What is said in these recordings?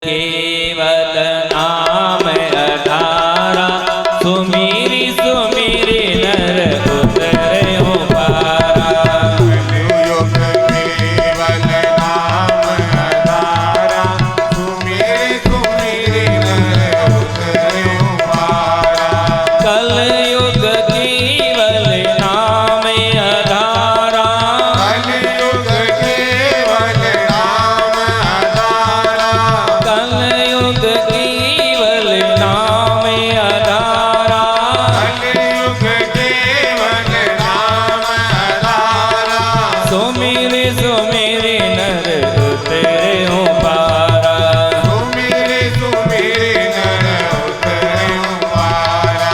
केवल नाम अधारा सुमीरी सुमीरी नर उतरे हो पारा। कलयुग केवल नाम अधारा सुमीरी सुमीरी नर उतरे हो पारा। कलयुग केवल नाम अधारा कलयुग केवल नाम अधारा। कलयुग केवल नाम अधारा कलयुग केवल नाम अधारा सुमीरी सुमीरी नर उतरे हो पारा। सुमीरी सुमीरी नर उतरे हो पारा।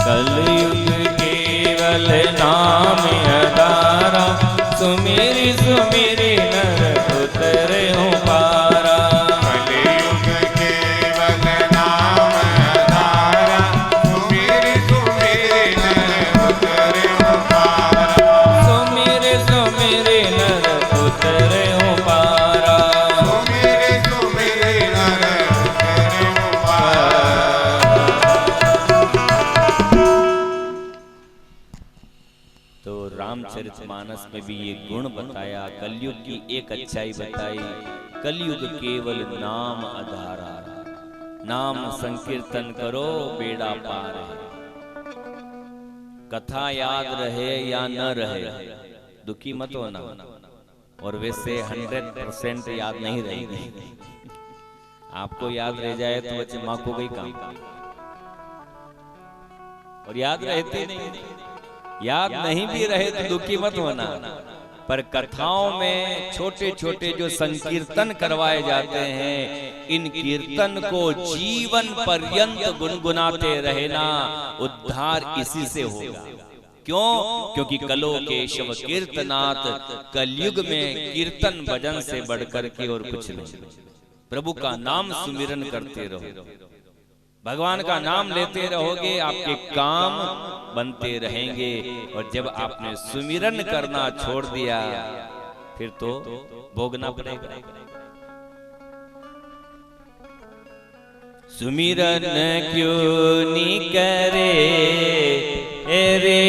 कलयुग केवल नाम अधारा सुमेरी सुमेरी नर उतरे हो पारा। कलयुग केवल नाम अधारा सुमीरी सुमीरी नर उतरे हो पारा। सुमेरे सुमेरे नर उतरे हो पारा। सुमीरी सुमीरी नर उतरे हो पारा। तो रामचरितमानस में भी ये गुण बताया, कलयुग की एक अच्छाई बताई। कलयुग केवल नाम आधारा, नाम संकीर्तन करो बेड़ा पार है। कथा याद रहे या न रहे, दुखी मत होना। और वैसे 100% याद नहीं रहेगी। आपको याद रह जाए तो बच्चे माँ को गई काम, और याद रहते नहीं। याद नहीं भी रहे तो दुखी मत होना। पर कथाओं में छोटे छोटे जो संकीर्तन करवाए जाते हैं, इन कीर्तन को जीवन पर्यंत गुनगुनाते रहना, उद्धार इसी से होगा। क्यों? क्योंकि कलो केशव कीर्तनात्, कलयुग में कीर्तन भजन से बढ़कर के और कुछ नहीं। प्रभु का नाम सुमिरन करते रहो, भगवान का नाम लेते रहोगे, आपके काम बनते रहेंगे। और जब आपने सुमिरन करना छोड़ दिया, फिर तो भोगना पड़ेगा। सुमिरन क्यों नहीं करे रे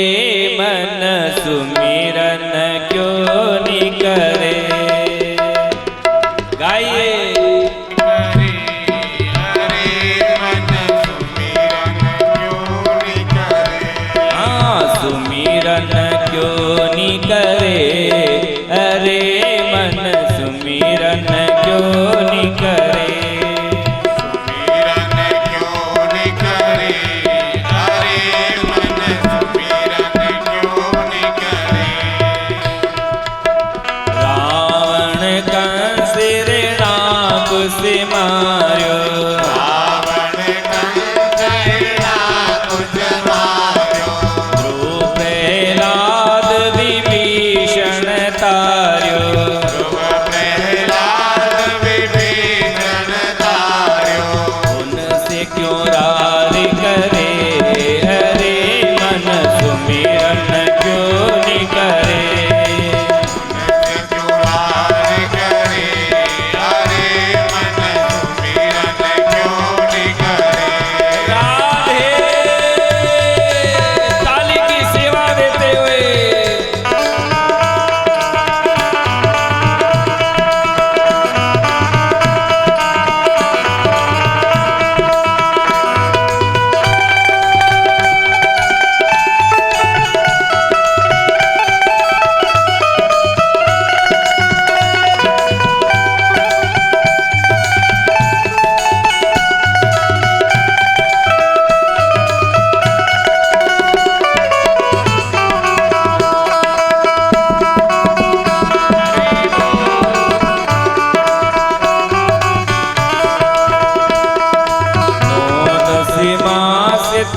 मन, सुमिरन क्यों नहीं करे। गाइए सुमिरन क्यों नहीं करे, अरे मन सुमिरन क्यों नहीं करे। सुमिरन क्यों नहीं करे, अरे मन सुमिरन क्यों नहीं करे। रावण कंस रे राख से मार्यो, रावण कंस राख से मार्यो। ध्रुव प्रहलाद विभीषण तार्यो। ध्रुव प्रहलाद विभीषण तार्यो। उनसे क्यों रार करे, हरे मन सुमिरन क्यों नहीं करे। जुरार करे, अरे मन सुमिरन क्यों नहीं करे। राधे ताली की सेवा देते हुए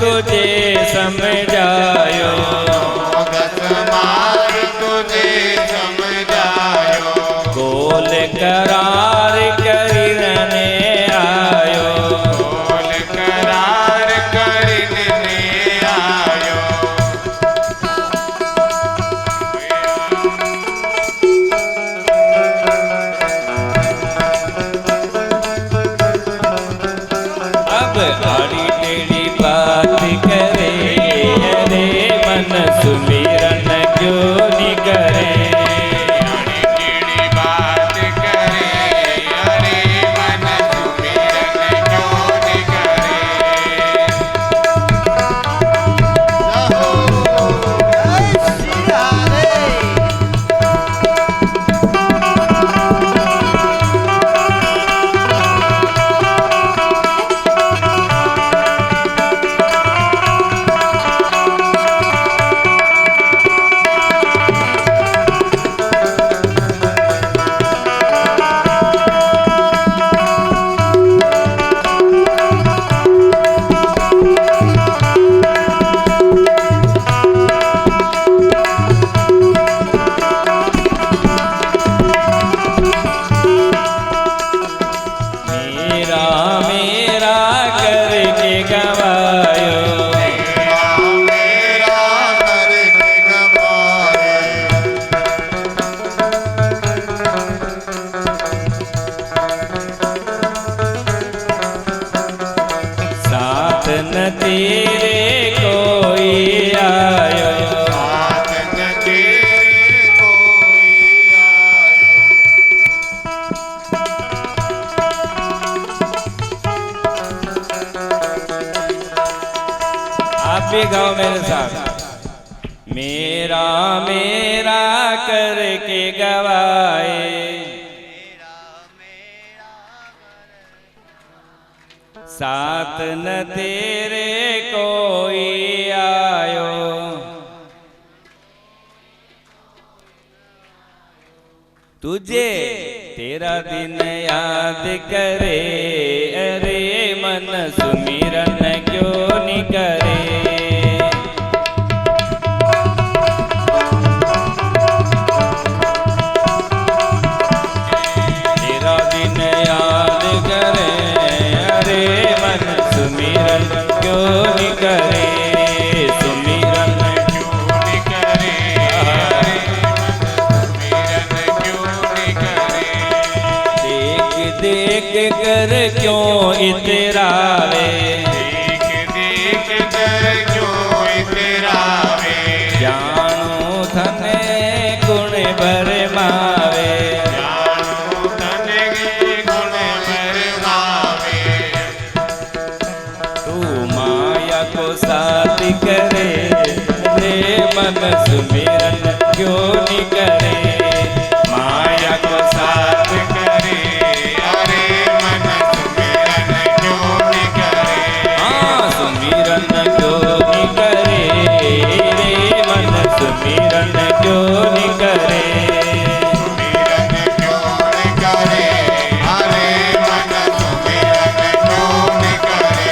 तुझे समझायो, 10 मार तुझे समझायो, गोल करार करने आयो, बोल करार करने आयो। अब आड़ी टेढ़ी बात करे, अरे मन सुमिरन क्यों नहीं करे। आड़ी टेढ़ी बात करे, अरे मन सुमिरन क्यों नहीं करे। मेरा मेरा करके गवायो, मेरा करके गवाए, साथ न तेरे कोई आयो, साथ न तेरे कोई आयो। आप भी गाओ मेरे साथ। मेरा मेरा करके गवाए, साथ न तेरे कोई आयो, तुझे तेरा दिन याद करे, अरे मन सुमिरन क्यों नहीं करे। तेरा दिन याद करे, अरे मन सुमिरन क्यों नहीं करे। सुमिरन क्यों नहीं करे, अरे मन सुमिरन क्यों नहीं करे। देख देख कर क्यों इतरावे, देख देख कर क्यों इतरावे, जानू धने गुण बरमावे। जानू तन के गुण बरमावे। तू माया को साथ करे, रे मन सुमिरन क्यों नहीं करे। माया को साथ करे, अरे मन सुमिरन क्यों नहीं करे। हाँ सुमिरन क्यों नहीं करे, रे मन सुमिरन क्यों नहीं करे। सुमिरन क्यों नहीं करे, अरे मन सुमिरन क्यों नहीं करे।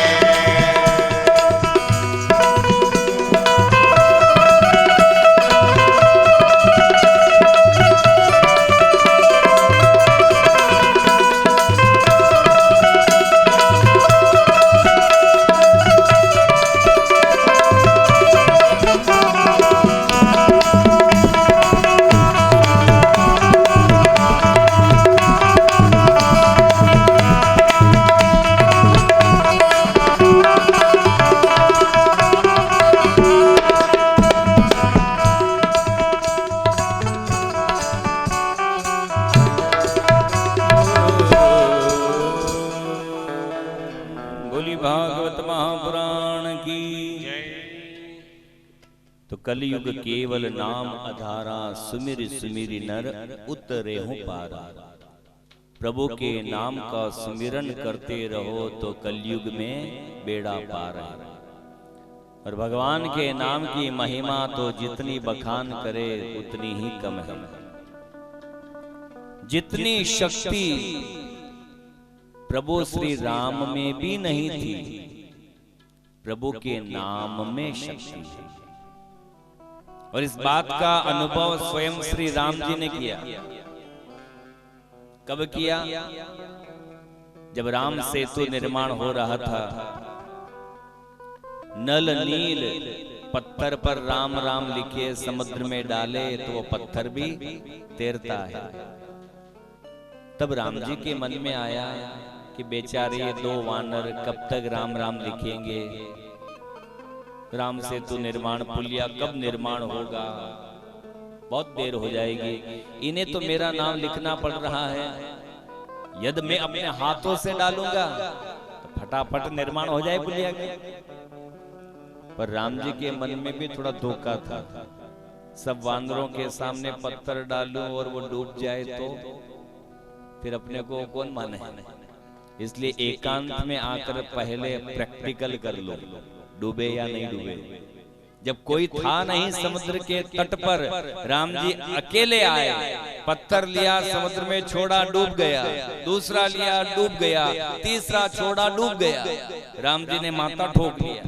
बोली भागवत महापुराण की। तो कलयुग केवल नाम आधारा, सुमिर सुमिर नर उतरे हो पारा। प्रभु के नाम का सुमिरन करते रहो तो कलयुग में बेड़ा पार है। और भगवान के नाम की महिमा तो जितनी बखान करे उतनी ही कम है। जितनी शक्ति प्रभु श्री राम में भी नहीं थी, प्रभु के नाम में शक्ति है। और इस बात का अनुभव स्वयं श्री राम जी ने किया। कब किया? जब राम सेतु निर्माण हो रहा था, नल नील पत्थर पर राम राम लिखे समुद्र में डाले तो वो पत्थर भी तैरता है। तब राम जी के मन में आया कि बेचारे ये दो वानर कब तक राम राम लिखेंगे, राम सेतु निर्माण पुलिया कब निर्माण होगा, बहुत देर हो जाएगी, इन्हें तो मेरा नाम लिखना पड़ रहा है। यदि मैं अपने हाथों से डालूंगा तो फटाफट निर्माण हो जाए पुलिया का। पर राम जी के मन में भी थोड़ा धोखा था, सब वानरों के सामने पत्थर डालूं और वो डूब जाए तो फिर अपने को कौन माने। इसलिए एकांत में आकर पहले प्रैक्टिकल कर लो, डूबे या नहीं डूबे। जब कोई था नहीं समुद्र के तट पर, राम जी अकेले आए, पत्थर लिया समुद्र में छोड़ा डूब गया, दूसरा लिया डूब गया, तीसरा छोड़ा डूब गया। राम जी ने माथा ठोक लिया,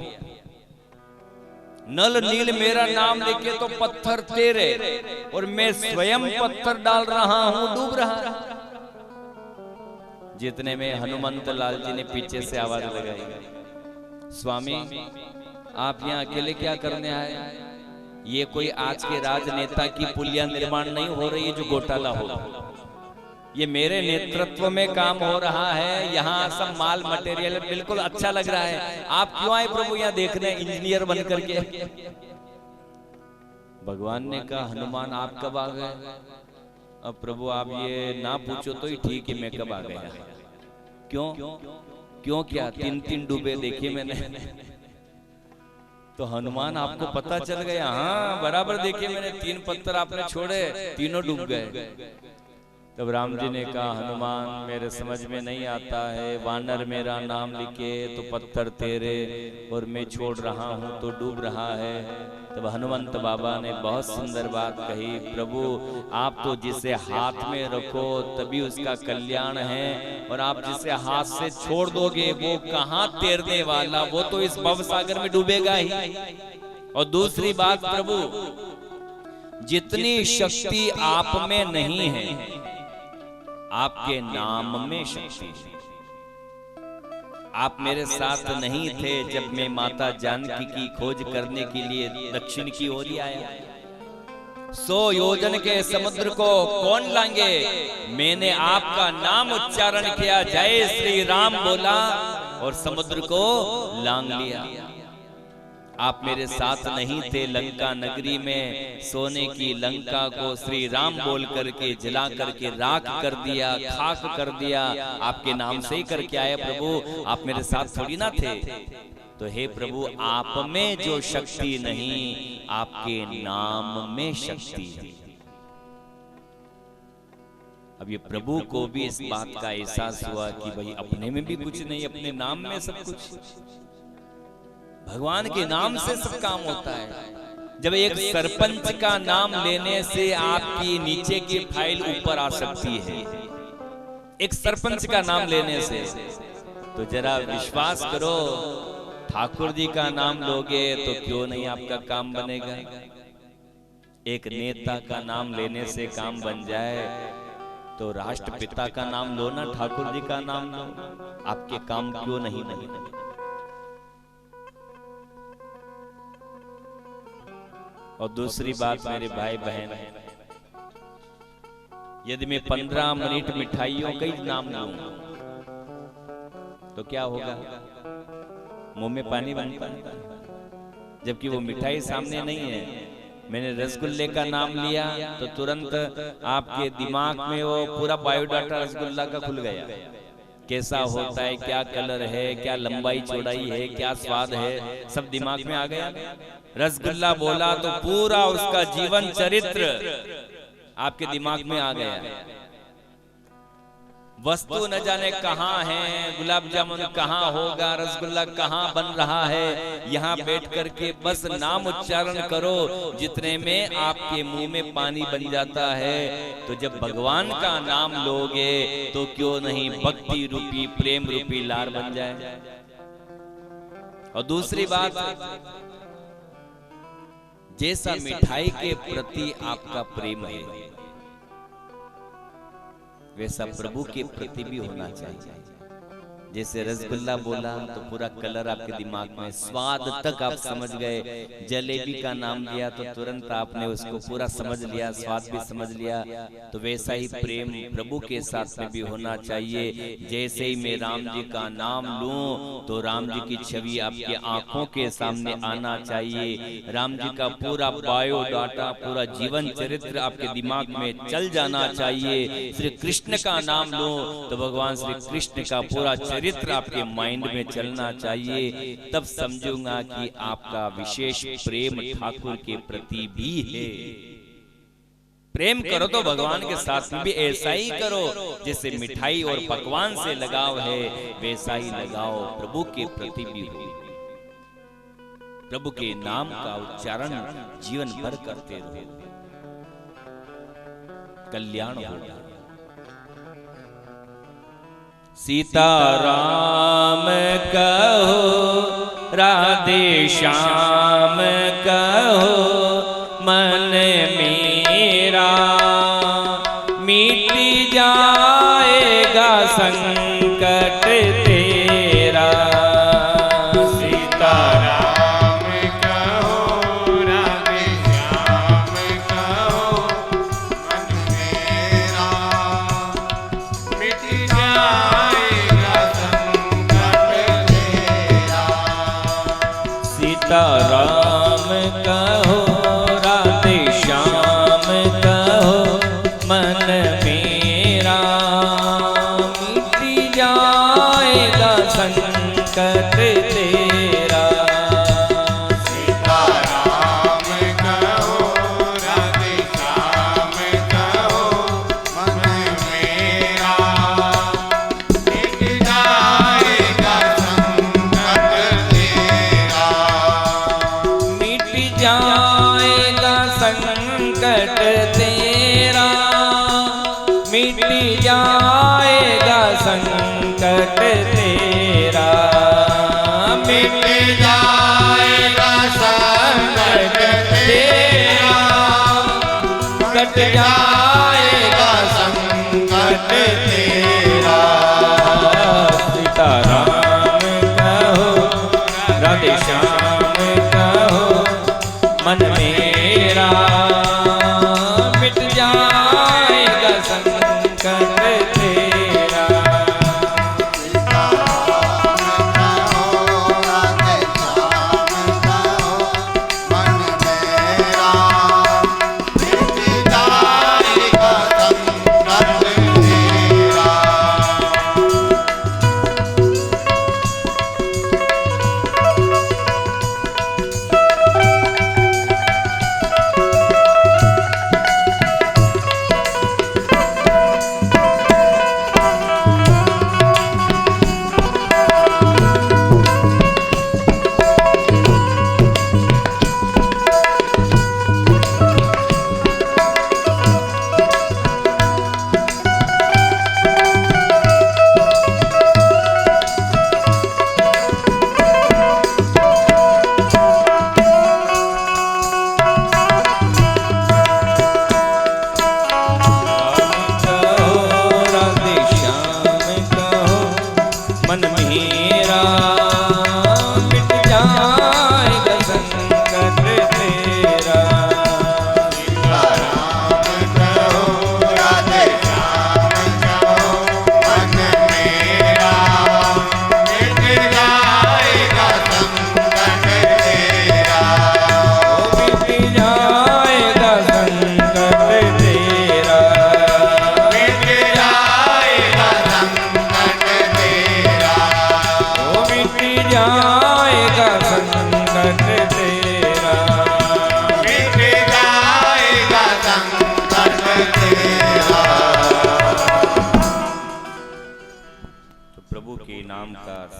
नल नील मेरा नाम लेके तो पत्थर तेरे और मैं स्वयं पत्थर डाल रहा हूं, डूब रहा। जितने में हनुमंत लाल जी ने पीछे से आवाज लगाई, स्वामी आप यहाँ अकेले क्या करने आए? ये कोई आज के राजनेता की पुलिया निर्माण नहीं हो रही है जो घोटाला हो, ये मेरे नेतृत्व में काम हो रहा है। यहाँ सब माल मटेरियल बिल्कुल अच्छा लग रहा है, आप क्यों आए प्रभु यहाँ देखने इंजीनियर बन करके? भगवान ने कहा, हनुमान आप कब आ गए? अब प्रभु आप ये ना पूछो तो ही ठीक है, मैं कब आ गया। क्यों क्या 3-3 डूबे देखे मैंने। तो हनुमान आपको पता चल गया? हाँ बराबर देखे मैंने, 3 पत्थर आपने छोड़े, तीनों डूब गए। तब राम जी ने कहा, हनुमान मेरे समझ में नहीं आता है, वानर मेरा नाम लिखे तो पत्थर तेरे और मैं छोड़ रहा हूं तो डूब रहा है। तब हनुमंत बाबा ने बहुत सुंदर बात कही, प्रभु आप तो जिसे हाथ में रखो तभी उसका कल्याण है, और आप जिसे हाथ से छोड़ दोगे वो कहां तैरने वाला, वो तो इस भवसागर में डूबेगा ही। और दूसरी बात प्रभु, जितनी शक्ति आप में नहीं है आपके नाम में शक्ति है। आप मेरे साथ नहीं थे जब मैं माता जानकी की खोज करने के लिए दक्षिण की ओर आया। 100 योजन के समुद्र को कौन लांगे? मैंने आपका नाम उच्चारण किया, जय श्री राम बोला और समुद्र को लांग लिया। आप मेरे साथ नहीं थे लंका नगरी में, सोने की लंका को श्री राम बोल करके जला करके राख कर दिया, खाक कर दिया। आपके नाम से ही करके आए प्रभु, आप मेरे साथ थोड़ी ना थे। तो हे प्रभु आप में जो शक्ति नहीं, आपके नाम में शक्ति है। अब ये प्रभु को भी इस बात का एहसास हुआ कि भाई अपने में भी कुछ नहीं, अपने नाम में सब कुछ। भगवान के नाम से सब काम होता है। जब एक सरपंच का नाम लेने से आपकी नीचे की फाइल ऊपर आ सकती है, एक सरपंच का नाम लेने से, तो जरा विश्वास करो ठाकुर जी का नाम लोगे तो क्यों नहीं आपका काम बनेगा। एक नेता का नाम लेने से काम बन जाए तो राष्ट्रपिता का नाम लो ना, ठाकुर जी का नाम लो, आपके काम क्यों नहीं बने। और दूसरी बात मेरे भाई बहन, यदि मैं 15 मिनट मिठाइयों का ही नाम लूं तो क्या होगा? मुंह में पानी बनता है, जबकि वो मिठाई सामने नहीं है। मैंने रसगुल्ले का नाम लिया तो तुरंत आपके दिमाग में वो पूरा बायोडाटा रसगुल्ला का खुल गया, कैसा होता है, क्या कलर है, क्या लंबाई चौड़ाई है, क्या स्वाद है, सब दिमाग में आ गया। रसगुल्ला बोला तो पूरा उसका जीवन चरित्र आपके दिमाग में आ गया। वस्तु न जाने कहाँ है, गुलाब जामुन कहाँ होगा, रसगुल्ला कहाँ बन रहा है, यहाँ बैठ करके बस नाम उच्चारण करो, जितने में आपके मुंह में पानी बन जाता है। तो जब भगवान का नाम लोगे तो क्यों नहीं भक्ति रूपी प्रेम रूपी लार बन जाए। और दूसरी बात, जैसा मिठाई के प्रति आपका प्रेम है वैसा प्रभु के प्रति भी होना चाहिए। जैसे रसगुल्ला बोला तो पूरा कलर आपके दिमाग में, स्वाद तक आप समझ गए। जलेबी का नाम लिया तो तुरंत आपने उसको पूरा समझ लिया, स्वाद भी समझ लिया। तो वैसा ही प्रेम प्रभु के साथ में भी होना चाहिए। जैसे ही मैं राम जी का नाम लूं तो राम जी की छवि आपकी आंखों के सामने आना चाहिए। राम जी का पूरा बायोडाटा, पूरा जीवन चरित्र आपके दिमाग में चल जाना चाहिए। श्री कृष्ण का नाम लूं तो भगवान श्री कृष्ण का पूरा चरित्र आपके माइंड में चलना चाहिए। तब समझूंगा कि आपका विशेष प्रेम ठाकुर के प्रति भी है। प्रेम करो तो भगवान के साथ में भी ऐसा ही करो। जैसे मिठाई और पकवान से लगाव है वैसा ही लगाव प्रभु के प्रति भी हो। प्रभु के नाम का उच्चारण जीवन भर करते रहो, कल्याण होगा। सीताराम कहो, राधे श्याम कहो, मन मेरा मिट जाएगा संकट तेरा। सीताराम कहो, राधे श्याम कहो, मन मेरा मिट जाएगा संकट तेरा। सीताराम कहो, राधे श्याम कहो, मन मेरा मिट जाएगा संकट तेरा। सीताराम कहो, राधे श्याम कहो, मन मेरा मिट जाएगा संकट तेरा। मिट जाएगा संकट तेरा, मिट जाएगा संकट तेरा, मिट जाएगा संकट तेरा, कट जाएगा संकट तेरा। सीताराम कहो, राधे श्याम कहो, मन मेरा मिट जाएगा संकट तेरा।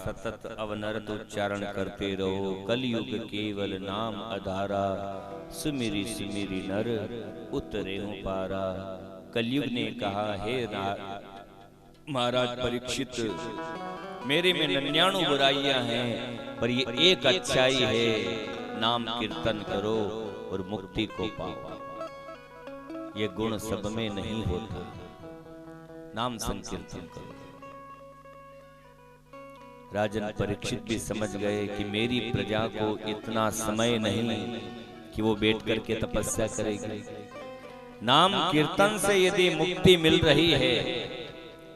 सतत अवनरत उच्चारण करते रहो। कलयुग केवल नाम आधारा, सुमिरी सुमिरी नर उतरे हो पारा। कलयुग ने कहा, हे महाराज परीक्षित, मेरे में 99 बुराइयां हैं, पर ये एक अच्छाई है, नाम कीर्तन करो और मुक्ति को पाओ। ये गुण सब में नहीं होता, नाम संकीर्तन करो। राजन परीक्षित भी समझ गए कि मेरी प्रजा को इतना समय नहीं कि वो बैठ करके तपस्या करेगी। नाम कीर्तन से यदि मुक्ति मिल रही है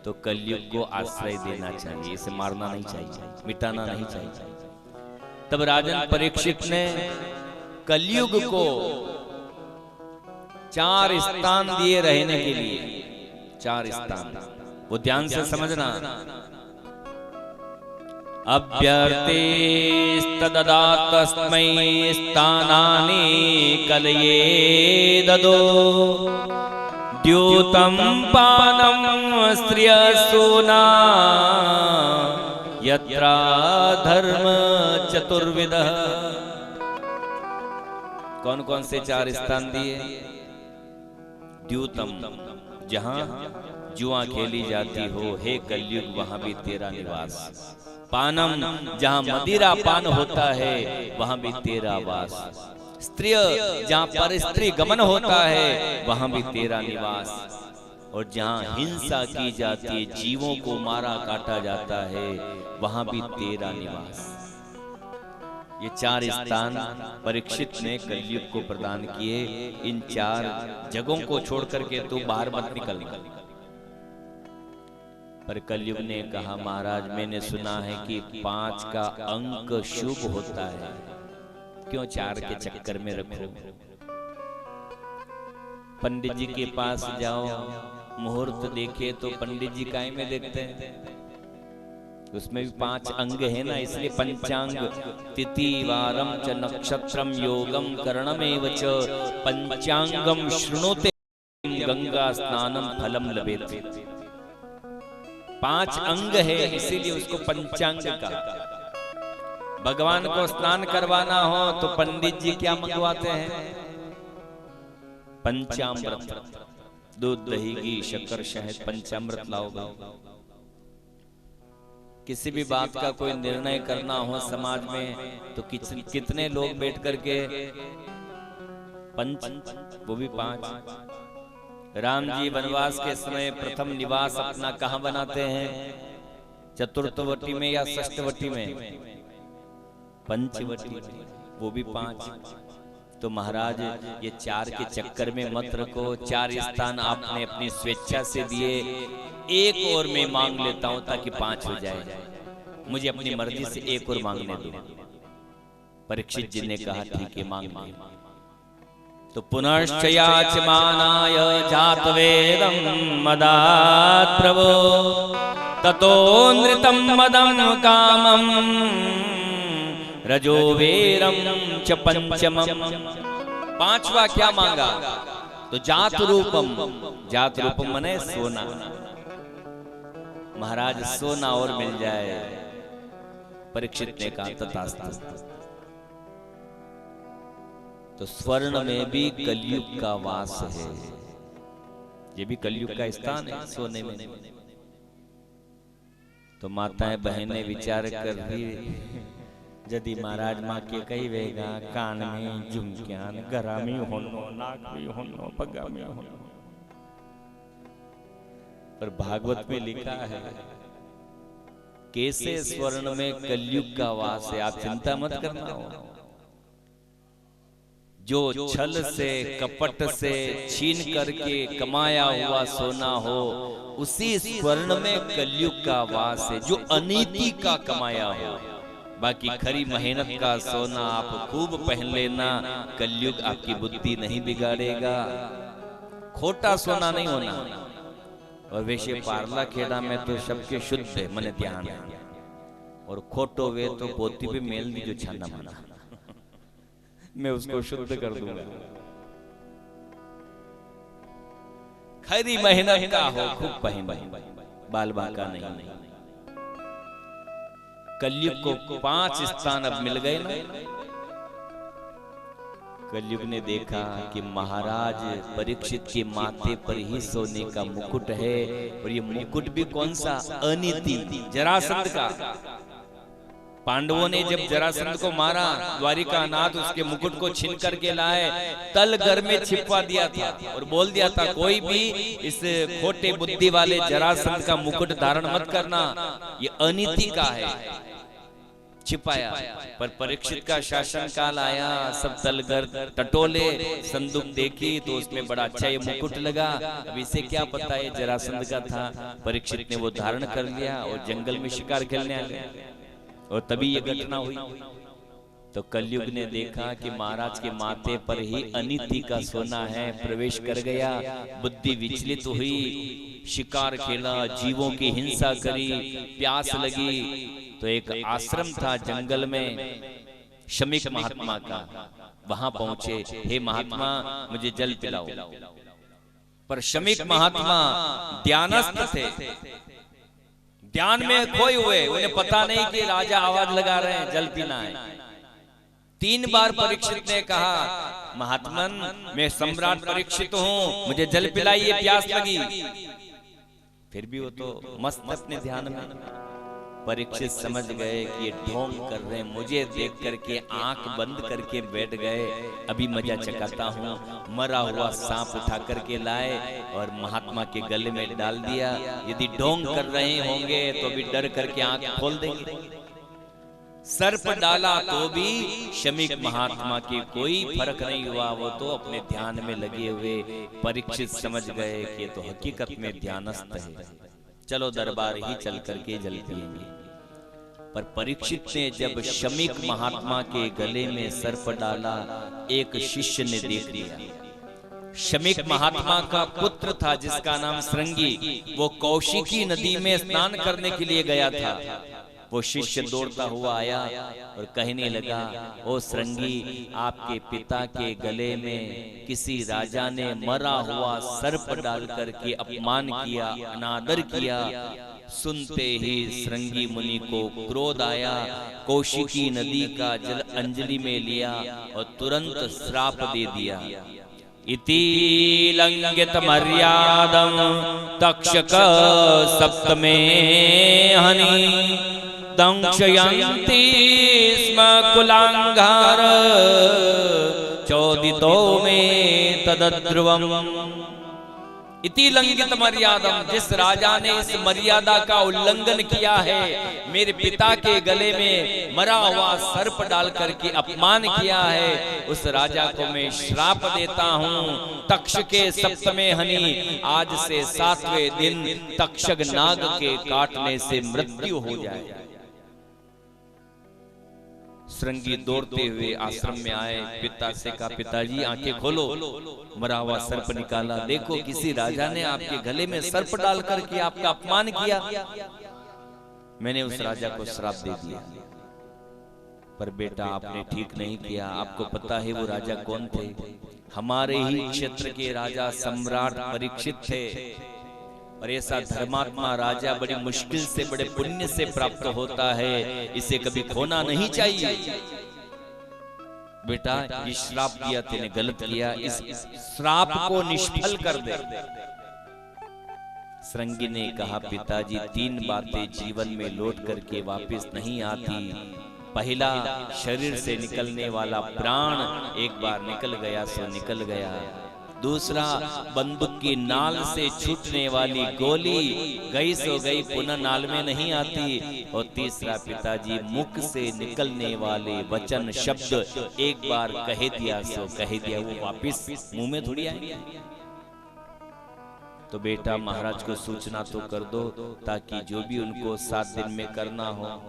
तो कलयुग को आश्रय देना चाहिए, इसे मारना नहीं चाहिए, मिटाना नहीं चाहिए। तब राजन परीक्षित ने कलयुग को 4 स्थान दिए रहने के लिए। 4 स्थान, वो ध्यान से समझना। अभ्यर्तेस्तददातस्मै स्थानानि कलये ददो, द्यूतं पानं स्त्रियसूना यत्रा धर्म चतुर्विधः। कौन कौन से 4 स्थान दिए? द्यूतम, जहां जुआ खेली जाती हो, हे कलयुग वहां भी तेरा निवास। पानम, जहां मदिरा पान होता है वहां भी तेरा वास। स्त्रिय, जहां पर स्त्री गमन होता है वहां भी तेरा निवास। और जहां हिंसा की जाती है, जीवों को मारा काटा जाता है, वहां भी तेरा निवास। ये 4 स्थान परीक्षित ने कलयुग को प्रदान किए। इन 4 जगहों को छोड़ करके तू बाहर मत निकलना। पर कलयुग ने कहा, महाराज मैंने सुना है कि 5 का अंक शुभ होता है, क्यों 4 के चक्कर में रखो? पंडित जी के पास जाओ, मुहूर्त देखे तो पंडित जी काय में देखते हैं? उसमें भी 5 अंग है ना, इसलिए पंचांग। तिथि वारम च नक्षत्रम योगम करणमेव च पंचांगम शृणोते गंगा स्नानम फलम लभेते। 5 अंग है, इसीलिए उसको पंचांग का। भगवान को स्नान करवाना हो तो पंडित जी क्या मंगवाते हैं? पंचामृत, दूध दही घी शक्कर शहद, पंचामृत लाओगे। किसी भी बात का कोई निर्णय करना हो समाज में तो कितने लोग बैठ करके पंच, वो भी 5। राम जी वनवास के समय प्रथम निवास अपना कहां बनाते हैं? चतुर्थवटी में या षष्ठवटी में? पंचवटी में, वो भी 5। तो महाराज ये 4 के चक्कर में मत रखो। 4 स्थान आपने अपनी स्वेच्छा से दिए, एक और मैं मांग लेता हूं ताकि 5 हो जाए। मुझे अपनी मर्जी से एक और मांगने दो। परीक्षित जी ने कहा, ठीक है मांग ले। तो पुनश्च याचमानाय जातवेदं मदात् प्रभो, ततो नृतं मदं कामं रजोवेरं च पंचमम्। 5वां क्या मांगा? तो जात रूपम। जात रूपम मने सोना। महाराज सोना और मिल जाए। परीक्षित ने कहा तथास्तु। तो स्वर्ण में भी कलयुग का वास है, ये भी कलयुग का स्थान है सोने में। तो माताएं बहनें विचार कर रही, यदि महाराज माँ के कही वेगा कान में झुमक्यान, गरा में होनो, नाक में होनो, पगा में होनो। पर भागवत में लिखा है कैसे स्वर्ण में कलयुग का वास है। आप चिंता मत करना हो। जो छल से कपट से छीन करके कमाया हुआ सोना हो, उसी स्वर्ण में कलयुग का वास है। जो अनीति का कमाया हो, बाकी खरी मेहनत का सोना आप खूब पहन लेना, कलयुग आपकी बुद्धि नहीं बिगाड़ेगा। खोटा सोना नहीं होना। और वैसे पारला खेड़ा में तो सबके शुद्ध है, मने ध्यान है। और खोटो वे तो पोती पे मेल दी जो छाना माना, मैं उसको शुद्ध कर दूंगा। खरी मेहनत का हो, खूब पहन, बाल बाका नहीं। कलयुग को 5 स्थान अब मिल गए ना। कलयुग ने देखा कि महाराज परीक्षित के माथे पर ही सोने का मुकुट है, और ये मुकुट भी कौन सा? अनीति, जरासंध का। पांडवों ने जब जरासंध को मारा, द्वारिका नाथ उसके मुकुट को छीन करके लाए, तल घर में छिपवा दिया था और बोल दिया था कोई भी इस खोटे बुद्धि वाले जरासंध का मुकुट धारण मत करना, ये अनीति का है, छिपाया। पर परीक्षित का शासन काल आया, सब तलगर टटोले, संदूक देखी तो उसमें बड़ा अच्छा ये मुकुट लगा। अब इसे क्या पता है जरासंध का था। परीक्षित ने वो धारण कर लिया और जंगल में शिकार खेलने आ गया, और तभी ये घटना हुई। तो कलयुग ने देखा कि महाराज के माथे पर ही अनीति का सोना है, प्रवेश कर गया, बुद्धि विचलित हुई, शिकार खेला, जीवों की हिंसा करी, प्यास लगी। तो एक आश्रम था जंगल में शमीक महात्मा का, वहां पहुंचे, हे महात्मा मुझे जल पिलाओ। पर शमीक महात्मा ध्यानस्थ थे, ध्यान में खोए हुए, उन्हें पता नहीं कि राजा आवाज लगा रहे हैं जल पीना है। 3 बार परीक्षित ने कहा महात्मन मैं सम्राट परीक्षित हूं, मुझे जल पिलाइए, प्यास लगी। फिर भी वो तो मस्त अपने ध्यान में। परीक्षित समझ गए कि ये ढोंग कर रहे हैं, मुझे देख करके आंख बंद करके बैठ गए, अभी मजा चकाता हूँ। मरा हुआ सांप उठा करके लाए और महात्मा के गले में डाल दिया। यदि ढोंग कर रहे होंगे तो भी डर करके आंख खोल देंगे। सर्प डाला तो भी शमीक महात्मा की कोई फर्क नहीं हुआ, वो तो अपने ध्यान में लगे हुए। परीक्षित समझ गए कि तो हकीकत में ध्यानस्थ है, चलो दरबार ही चल करके जल पिएंगे। पर परीक्षित ने जब शमीक महात्मा के गले में सर्प डाला, एक शिष्य ने देख लिया। शमीक महात्मा का पुत्र था जिसका नाम श्रृंगी, वो कौशिकी नदी में स्नान करने के लिए गया था। वो शिष्य दौड़ता हुआ आया और कहने लगा, ओ श्रृंगी, आपके पिता के गले में किसी राजा ने मरा हुआ सर्प डाल करके अपमान किया, अनादर किया। सुनते ही श्रृंगी मुनि को क्रोध आया, कौशिकी नदी का जल अंजलि में लिया और तुरंत श्राप दे दिया। इति लंघित मर्यादं तक्षक सप्तमे हनि दंशयन्ति स्म कुलांगार चोदितो में तदध्रुवम्। इति लंघित मर्यादम, जिस राजा ने इस मर्यादा का उल्लंघन किया है, मेरे पिता के गले में मरा हुआ सर्प डाल करके अपमान किया है, उस राजा को मैं श्राप देता हूँ। तक्षक के सप्तमे हनि, आज से 7वें दिन तक्षक नाग के काटने से मृत्यु हो जाए। श्रृंगी दौड़ते हुए आश्रम में आए, पिता से कहा पिताजी आंखें खोलो। मरा हुआ सर्प निकाला, देखो किसी राजा ने आपके गले में सर्प डाल करके आपका अपमान किया, मैंने उस राजा को श्राप दे दिया। पर बेटा आपने ठीक नहीं किया, आपको पता है वो राजा कौन थे? हमारे ही क्षेत्र के राजा सम्राट परीक्षित थे। और ऐसा धर्मात्मा राजा बड़ी मुश्किल से, बड़े पुण्य से प्राप्त होता है, इसे कभी खोना नहीं चाहिए। बेटा ये श्राप दिया तूने गलत किया, इस श्राप को निष्फल कर दे। श्रृंगी ने कहा पिताजी 3 बातें जीवन में लौट करके वापस नहीं आती। पहला, शरीर से निकलने वाला प्राण एक बार निकल गया सो निकल गया। दूसरा, बंदूक की नाल से छूटने वाली गोली गई सो गई, पुनः नाल में नहीं आती। और तीसरा पिताजी, मुख से निकलने वाले वचन शब्द एक बार कह दिया सो कह दिया, वो वापिस मुंह में थोड़ी आएंगे। तो बेटा महाराज को सूचना तो कर दो, ताकि जो भी उनको 7 दिन में करना हो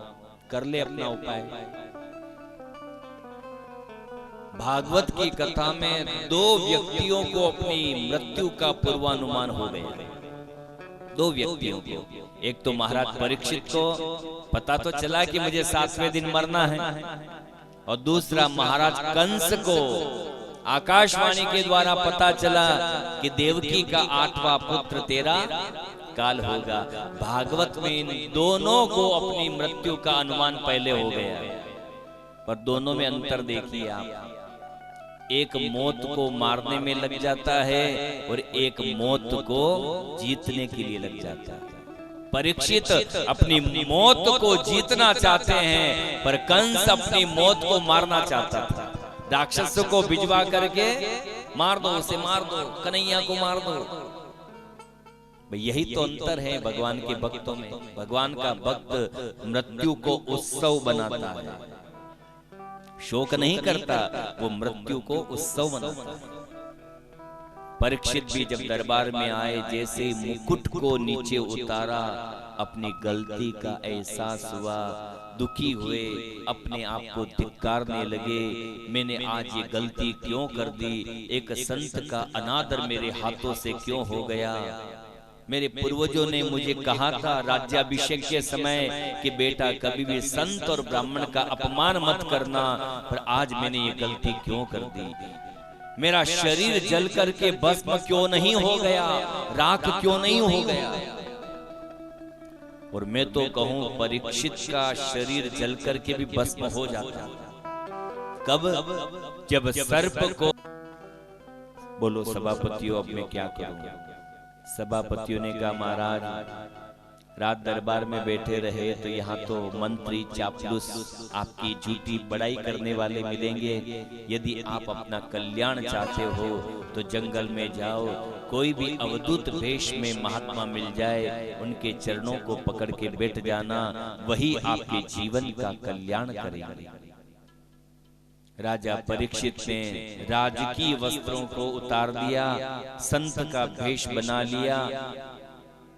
कर ले अपना उपाय। भागवत की कथा में 2 व्यक्तियों को अपनी मृत्यु का पूर्वानुमान हो गया। 2 व्यक्तियों को, एक तो महाराज परीक्षित को पता तो चला कि मुझे 7वें दिन मरना है, और दूसरा महाराज कंस को आकाशवाणी के द्वारा पता चला कि देवकी का 8वां पुत्र तेरा काल होगा। भागवत में इन दोनों को अपनी मृत्यु का अनुमान पहले हो गया, पर दोनों में अंतर देखिए आप। एक मौत को मारने में लग जाता है और एक मौत को जीतने के लिए लग जाता है। परीक्षित अपनी मौत को जीतना चाहते हैं, पर कंस अपनी मौत को मारना चाहता था। राक्षसों को भिजवा करके मार दो, उसे मार दो, कन्हैया को मार दो। यही तो अंतर है भगवान के भक्तों में। भगवान का भक्त मृत्यु को उत्सव बनाता है, शोक नहीं करता, वो मृत्यु को उत्सव बनाता है। परीक्षित भी जब दरबार में आए, जैसे मुकुट को नीचे उतारा, अपनी गलती का एहसास हुआ, दुखी हुए, अपने आप को धिक्कारने लगे। मैंने आज ये गलती क्यों कर दी? एक संत का अनादर मेरे हाथों से क्यों हो गया? मेरे पूर्वजों ने मुझे कहा था राज्याभिषेक के समय कि बेटा कभी भी संत और ब्राह्मण का अपमान मत करना, पर आज मैंने ये गलती क्यों कर दी? मेरा शरीर जल करके भस्म क्यों नहीं हो गया, राख क्यों नहीं हो गया? और मैं तो कहूं परीक्षित का शरीर जल करके भी भस्म हो जाता। कब? जब सर्प को बोलो सभापतियों अब मैं क्या करूं? सभापतियों ने कहा महाराज रात दरबार में बैठे रहे तो यहाँ तो मंत्री चापलूस आपकी झूठी बड़ाई करने वाले मिलेंगे। यदि आप अपना कल्याण चाहते हो तो जंगल में जाओ, कोई भी अवधूत वेश में महात्मा मिल जाए, उनके चरणों को पकड़ के बैठ जाना, वही आपके जीवन का कल्याण करेंगे। राजा परीक्षित ने राजकीय वस्त्रों को उतार दिया, संत का भेष बना लिया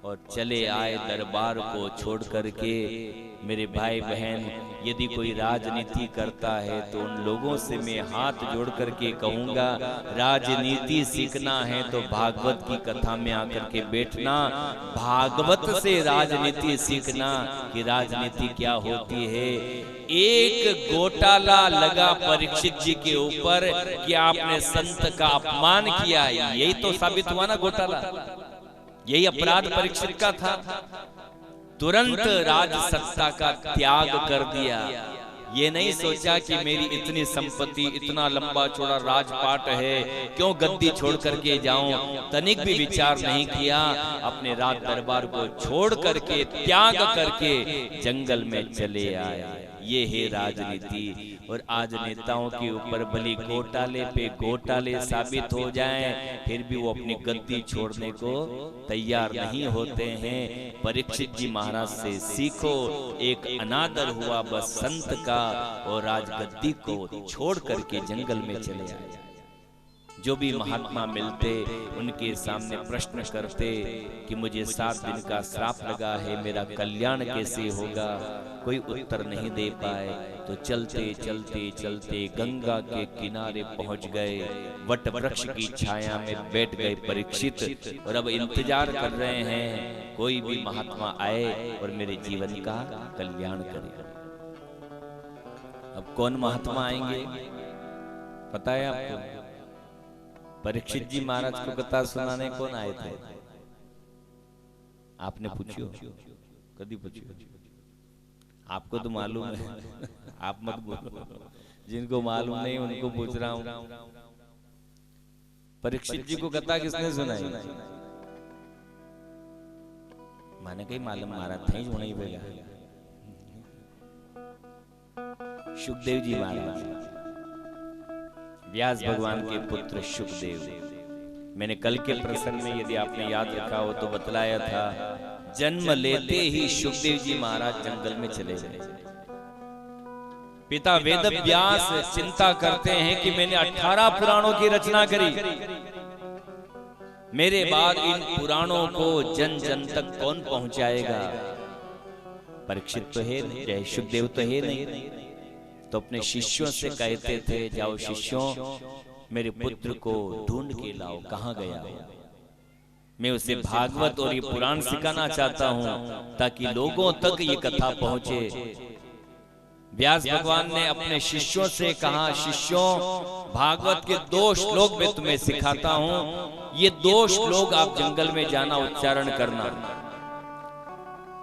और चले आए दरबार को छोड़ करके। मेरे भाई बहन, यदि कोई राजनीति करता है तो उन लोगों से मैं हाथ जोड़ करके कहूंगा, राजनीति सीखना है तो भागवत की कथा में आकर के बैठना, भागवत से राजनीति सीखना कि राजनीति क्या होती है। एक घोटाला लगा परीक्षित जी के ऊपर कि आपने संत का अपमान किया, यही तो साबित हुआ ना घोटाला, यही अपराध परीक्षित का था। तुरंत राज सत्ता का त्याग कर दिया। ये नहीं सोचा कि मेरी इतनी संपत्ति, इतना लंबा चौड़ा राजपाट है, क्यों गद्दी छोड़ करके जाऊं, तनिक भी विचार नहीं किया। अपने राज दरबार को छोड़ करके, त्याग करके जंगल में चले आए। ये है राजनीति। और आज नेताओं के ऊपर भली घोटाले पे घोटाले साबित हो जाएं, फिर भी वो अपनी गद्दी छोड़ने को तैयार नहीं होते हैं। परीक्षित जी महाराज से सीखो, एक अनादर हुआ बस संत का और राजगद्दी को छोड़ करके जंगल में चले आए। जो भी महात्मा मिलते उनके सामने प्रश्न करते कि मुझे 7 दिन का श्राप लगा है, मेरा कल्याण कैसे होगा? कोई उत्तर नहीं दे पाए। तो चलते चलते चलते गंगा के किनारे पहुंच गए, वट वृक्ष की छाया में बैठ गए परीक्षित, और अब इंतजार कर रहे हैं कोई भी महात्मा आए और मेरे जीवन का कल्याण करे। अब कौन महात्मा आएंगे पता है आपको? परीक्षित जी महाराज को कथा सुनाने कौन आए थे? आपने पूछियो? कभी पूछियो? आपको तो मालूम है, आप मत बोलो। जिनको मालूम नहीं उनको पूछ रहा हूं। परीक्षित जी को कथा किसने सुनाई? माने कहीं मालूम महाराज थे वहीं पे गया। सुखदेव जी महाराज, व्यास भगवान के पुत्र सुखदेव। मैंने कल के प्रसंग में यदि आपने याद रखा हो तो बतलाया था, जन्म लेते ही सुखदेव जी महाराज जंगल में चले गए। पिता वेद व्यास चिंता करते हैं कि मैंने 18 पुराणों की रचना करी, मेरे बाद इन पुराणों को जन जन तक कौन पहुंचाएगा? परीक्षित तो है नहीं, सुखदेव तो है नहीं, तो अपने शिष्यों से कहते थे, जाओ शिष्यों मेरे पुत्र को ढूंढ के लाओ, कहां गया? मैं उसे भागवत और ये पुराण सिखाना चाहता हूं ताकि लोगों तक ये कथा पहुंचे। व्यास भगवान ने अपने शिष्यों से कहा, शिष्यों भागवत के 2 श्लोक मैं तुम्हें सिखाता हूं, ये 2 श्लोक आप जंगल में जाना उच्चारण करना।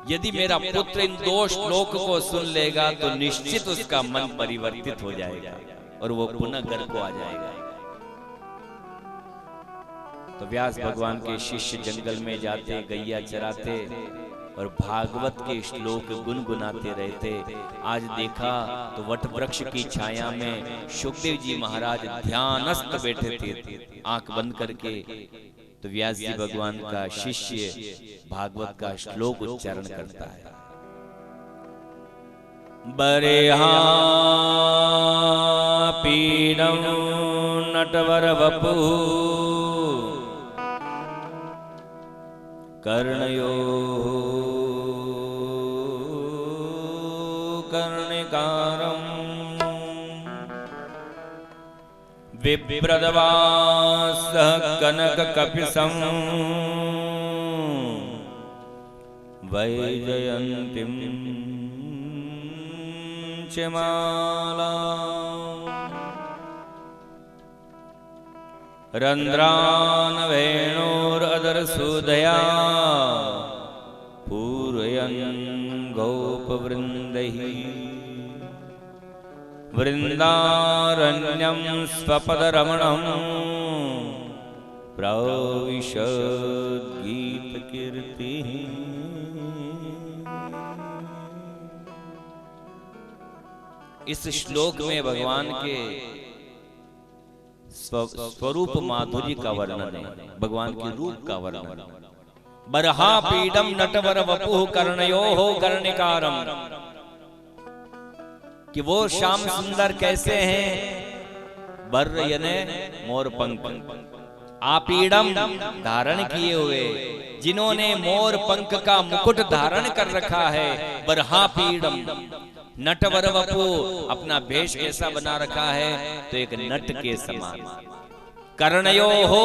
यदि मेरा पुत्र इन 2 श्लोक को सुन लेगा तो निश्चित उसका मन परिवर्तित हो जाएगा और वो पुनः घर को आ जाएगा। तो व्यास भगवान के शिष्य जंगल में जाते, गैया चराते और भागवत के श्लोक गुनगुनाते रहते। आज देखा तो वट वृक्ष की छाया में सुखदेव जी महाराज ध्यानस्थ बैठे थे आंख बंद करके। तो व्यास जी भगवान का शिष्य भागवत का श्लोक उच्चारण करता है। बरेहा पीडं नटवर वपु कर्णयो कर्णिकारम् विप्रदवासः कनककपिशं वैजयन्तीं च मालाम् रंध्रान वेणोरदरसुदया पूरयन् गोपवृन्दैः वृन्दारण्यं स्वपदरमणं प्रविशद् गीतकीर्तिः। इस श्लोक में भगवान के स्वरूप माधुर्य का वर्णन है, भगवान के रूप का वर्णन। बरहा पीडम नटवर वपुः कर्णयोः कर्णिकारम, कि वो श्याम सुंदर कैसे हैं। बर यानी मोर पंख, आपीडम धारण किए हुए, जिन्होंने मोर पंख का मुकुट धारण कर रखा है। बरहा पीडम नटवर वपु, अपना भेष कैसा बना रखा है तो एक नट के समान। कर्णयो हो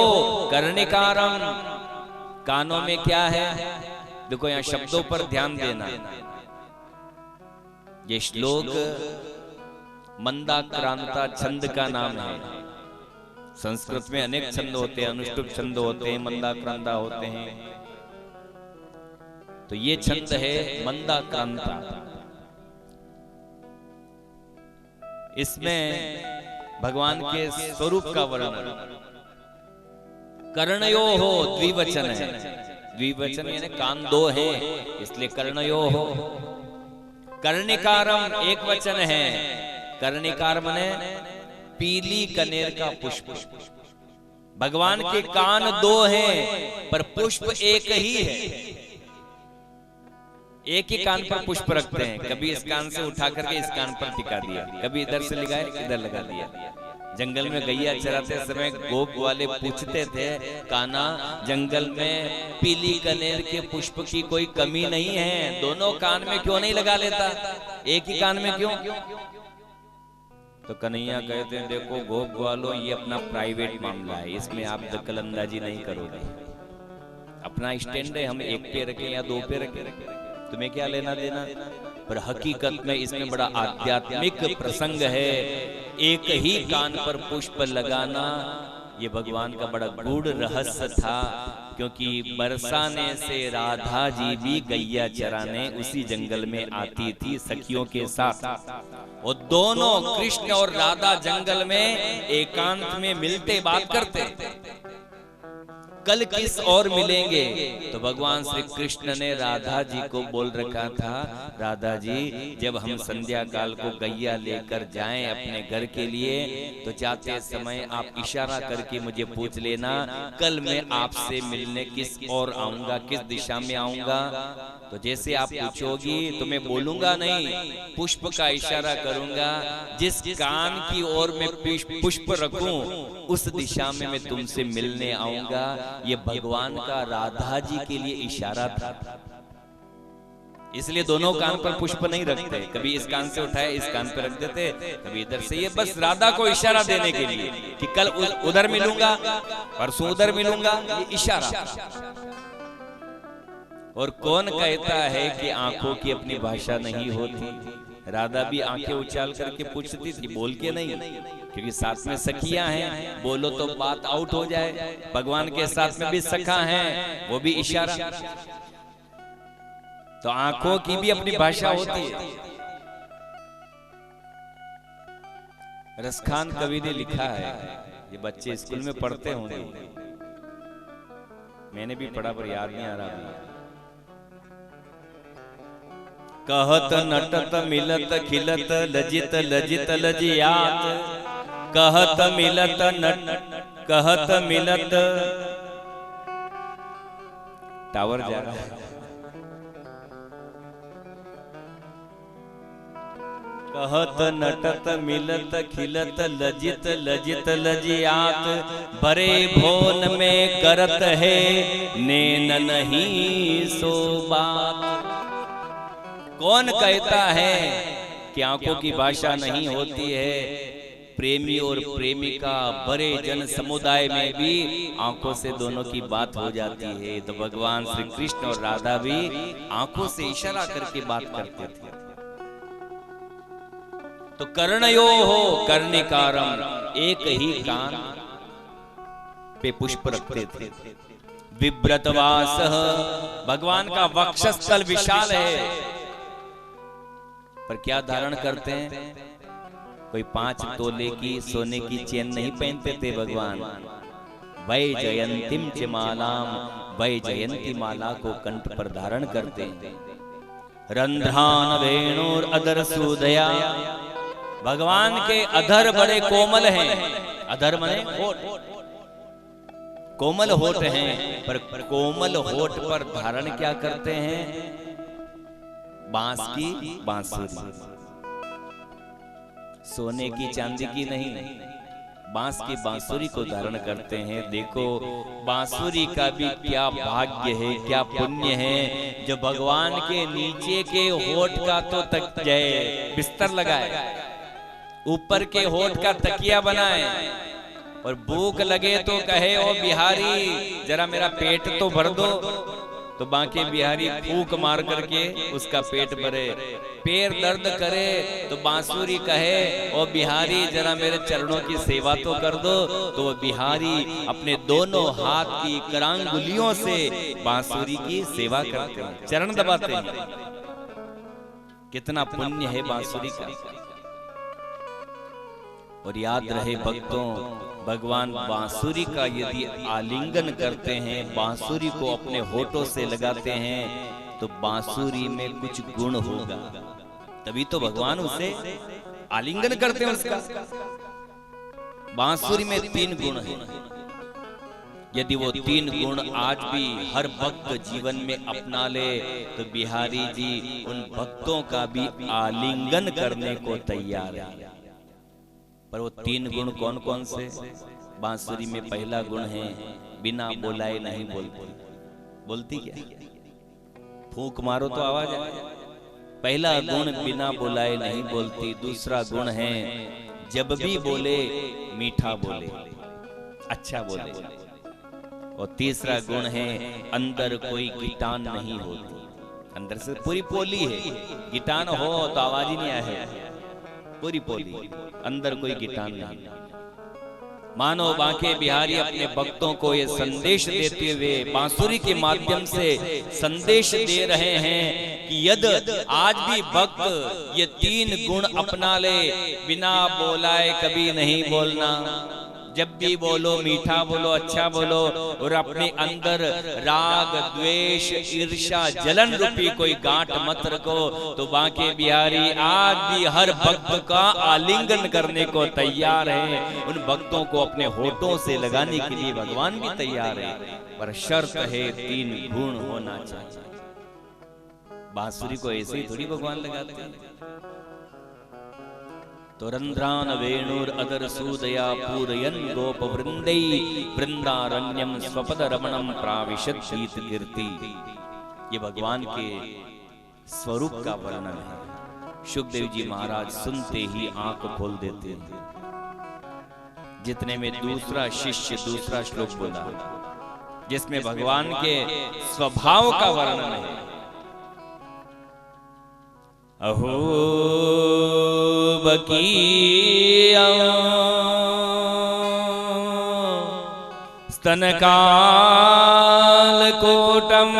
कर्णिकारम, कानों में क्या है। देखो यहाँ शब्दों पर ध्यान देना। ये श्लोक मंदाक्रांता छंद का नाम है। संस्कृत में अनेक छंद होते हैं, अनुष्टुप छंद होते हैं, मंदाक्रांता होते हैं। तो ये छंद है मंदाक्रांता। इसमें भगवान के स्वरूप का वर्णन। कर्णयो हो द्विवचन है, द्विवचन यानी कान दो है, इसलिए कर्णयो हो। कर्णिकारम एक वचन है। कर्णिकार माने पीली कनेर का पुष्प। भगवान के कान दो हैं पर पुष्प एक ही है। एक ही कान पर पुष्प रखते हैं, कभी इस कान से उठा करके इस कान पर टिका दिया, कभी इधर से लगाए इधर लगा दिया। जंगल में गैया चराते समय गोप वाले पूछते थे, काना जंगल में पीली कनेर के पुष्प की कोई कमी नहीं है, दोनों कान में क्यों नहीं लगा लेता, एक ही कान में क्यों। तो कन्हैया कहते हैं, देखो गोप वालों, ये अपना प्राइवेट मामला है, इसमें आप दखलंदाजी नहीं करोगे। अपना स्टैंड है, हम एक पे रखें या दो पे रखें, तुम्हें क्या लेना देना। पर हकीकत में इसमें बड़ा आध्यात्मिक प्रसंग है। एक ही कान पर पुष्प लगाना ये भगवान का बड़ा गूढ़ रहस्य था, क्योंकि बरसाने से राधा जी भी गैया चराने उसी जंगल में आती थी सखियों के साथ। और दोनों कृष्ण और राधा जंगल में एकांत में मिलते बात करते। कल किस और मिलेंगे, तो भगवान श्री कृष्ण ने राधा जी को बोल रखा था, राधा जी जब हम संध्या काल को गैया लेकर जाएं अपने घर के लिए, तो जाते समय आप इशारा करके मुझे पूछ लेना, कल मैं आपसे मिलने किस और आऊंगा, किस दिशा में आऊंगा। तो जैसे आप पूछोगी तो मैं बोलूंगा नहीं, पुष्प का इशारा करूंगा, जिस कान की ओर मैं पुष्प रखूं उस दिशा में मैं तुमसे मिलने आऊंगा। ये भगवान का राधा जी के लिए इशारा था, इसलिए दोनों कान पर पुष्प नहीं रखते, कभी इस कान से उठाए इस कान पर रख देते, कभी इधर से। ये बस राधा को इशारा देने के लिए कि कल उधर मिलूंगा, परसों उधर मिलूंगा, ये इशारा। और कौन कहता है कि आंखों की अपनी भाषा नहीं होती। राधा भी आंखें उछाल करके पूछती थी, बोल के नहीं, क्योंकि साथ में सखियां हैं, बोलो तो बात आउट हो जाए। भगवान के साथ में भी सखा हैं, वो भी इशारा। तो आंखों की भी अपनी भाषा होती है। रसखान कवि ने लिखा है, ये बच्चे स्कूल में पढ़ते होंगे, मैंने भी पढ़ा पर याद नहीं आ रहा अभी। कहत नटत मिलत खिलत लजित लजित लजियात, कहत मिलत नट कहत मिलत, टावर जा रहा है। कहत नटत मिलत खिलत लजित लजित लजियात, भरे भोन में करत है नैन नहीं सो बात। कौन कहता है कि आंखों की भाषा नहीं होती है? प्रेमी और प्रेमिका बड़े जन समुदाय में भी आंखों से दोनों की बात हो जाती है। तो भगवान श्री कृष्ण और राधा भी आंखों से इशारा करके बात करते थे। तो कर्णयो हो कर्णिकारम, एक ही कान पे पुष्प रखते थे। विव्रतवास, भगवान का वक्षस्थल विशाल है, पर क्या धारण करते हैं? कोई 5 तोले की सोने की चेन नहीं पहनते थे भगवान। वै जयंतीम च मालाम, वै जयंती माला को कंठ पर धारण करते हैं। रंध्रान वेणुर अधर सुदया, भगवान के अधर बड़े कोमल हैं। अधर मने होठ, कोमल होठ हैं, पर कोमल होठ पर धारण क्या करते हैं? बांस की बांसुरी, सोने की चांदी की नहीं, बांस की बांसुरी को धारण करते हैं। देखो बांसुरी का भी क्या भाग्य है, क्या पुण्य है, जो भगवान के नीचे के होठ का तो बिस्तर लगाए, ऊपर के होठ का तकिया बनाए, और भूख लगे तो कहे ओ बिहारी जरा मेरा पेट तो भर दो, तो बांके बिहारी फूंक मार करके उसका पेट भरे। पैर दर्द करे तो बांसुरी कहे ओ बिहारी जरा मेरे चरणों की सेवा तो कर दो, तो वो बिहारी अपने दोनों हाथ की करांगुलियों से बांसुरी की सेवा करते हैं, चरण दबाते हैं। कितना पुण्य है बांसुरी का। और याद रहे भक्तों, भगवान बांसुरी का यदि आलिंगन करते हैं, बांसुरी को अपने होठों से लगाते हैं, तो बांसुरी में कुछ गुण होगा, तभी तो भगवान उसे आलिंगन करते हैं उसका। बांसुरी में 3 गुण हैं। यदि वो 3 गुण आज भी हर भक्त जीवन में अपना ले, तो बिहारी जी उन भक्तों का भी आलिंगन करने को तैयार है। पर वो 3 गुण कौन कौन से? बांसुरी में पहला गुण है बिना बोलाए नहीं बोलती। बोलती क्या? फूंक मारो तो आवाज आए। पहला गुण बिना बुलाए नहीं बोलती। दूसरा गुण है जब भी बोले मीठा बोले, अच्छा बोले। और तीसरा गुण है अंदर कोई गिटान नहीं होती, अंदर से पूरी पोली है। गिटान हो तो आवाज ही नहीं आए, पूरी पोली, अंदर कोई गिटान नहीं। मानो बांके बिहारी अपने भक्तों को ये संदेश देते हुए बांसुरी के माध्यम से संदेश दे रहे हैं कि यदि आज भी भक्त ये 3 गुण अपना ले, बिना बोलाए कभी नहीं बोलना, जब भी बोलो मीठा बोलो, अच्छा बोलो, और अपने अंदर राग द्वेष ईर्ष्या जलन रूपी कोई गांठ मत रखो, तो बांके बिहारी आज भी हर भक्त का आलिंगन करने को तैयार है। उन भक्तों को अपने होठों से लगाने के लिए भगवान भी तैयार है, पर शर्त है 3 गुण होना चाहिए। बांसुरी को ऐसे ही थोड़ी भगवान लगाते हैं। तो रंध्रान वेणुर अदर सूदया पूरयन गोप वृंदै वृंदारण्यम स्वपद रमणम प्राविशत शीत कीर्ति। ये भगवान के स्वरूप का वर्णन है। शुकदेव जी महाराज सुनते ही आंख खोल देते हैं। जितने में दूसरा शिष्य दूसरा श्लोक बोला, जिसमें भगवान के स्वभाव का वर्णन है। अहो बकीया स्तनकाल कोटम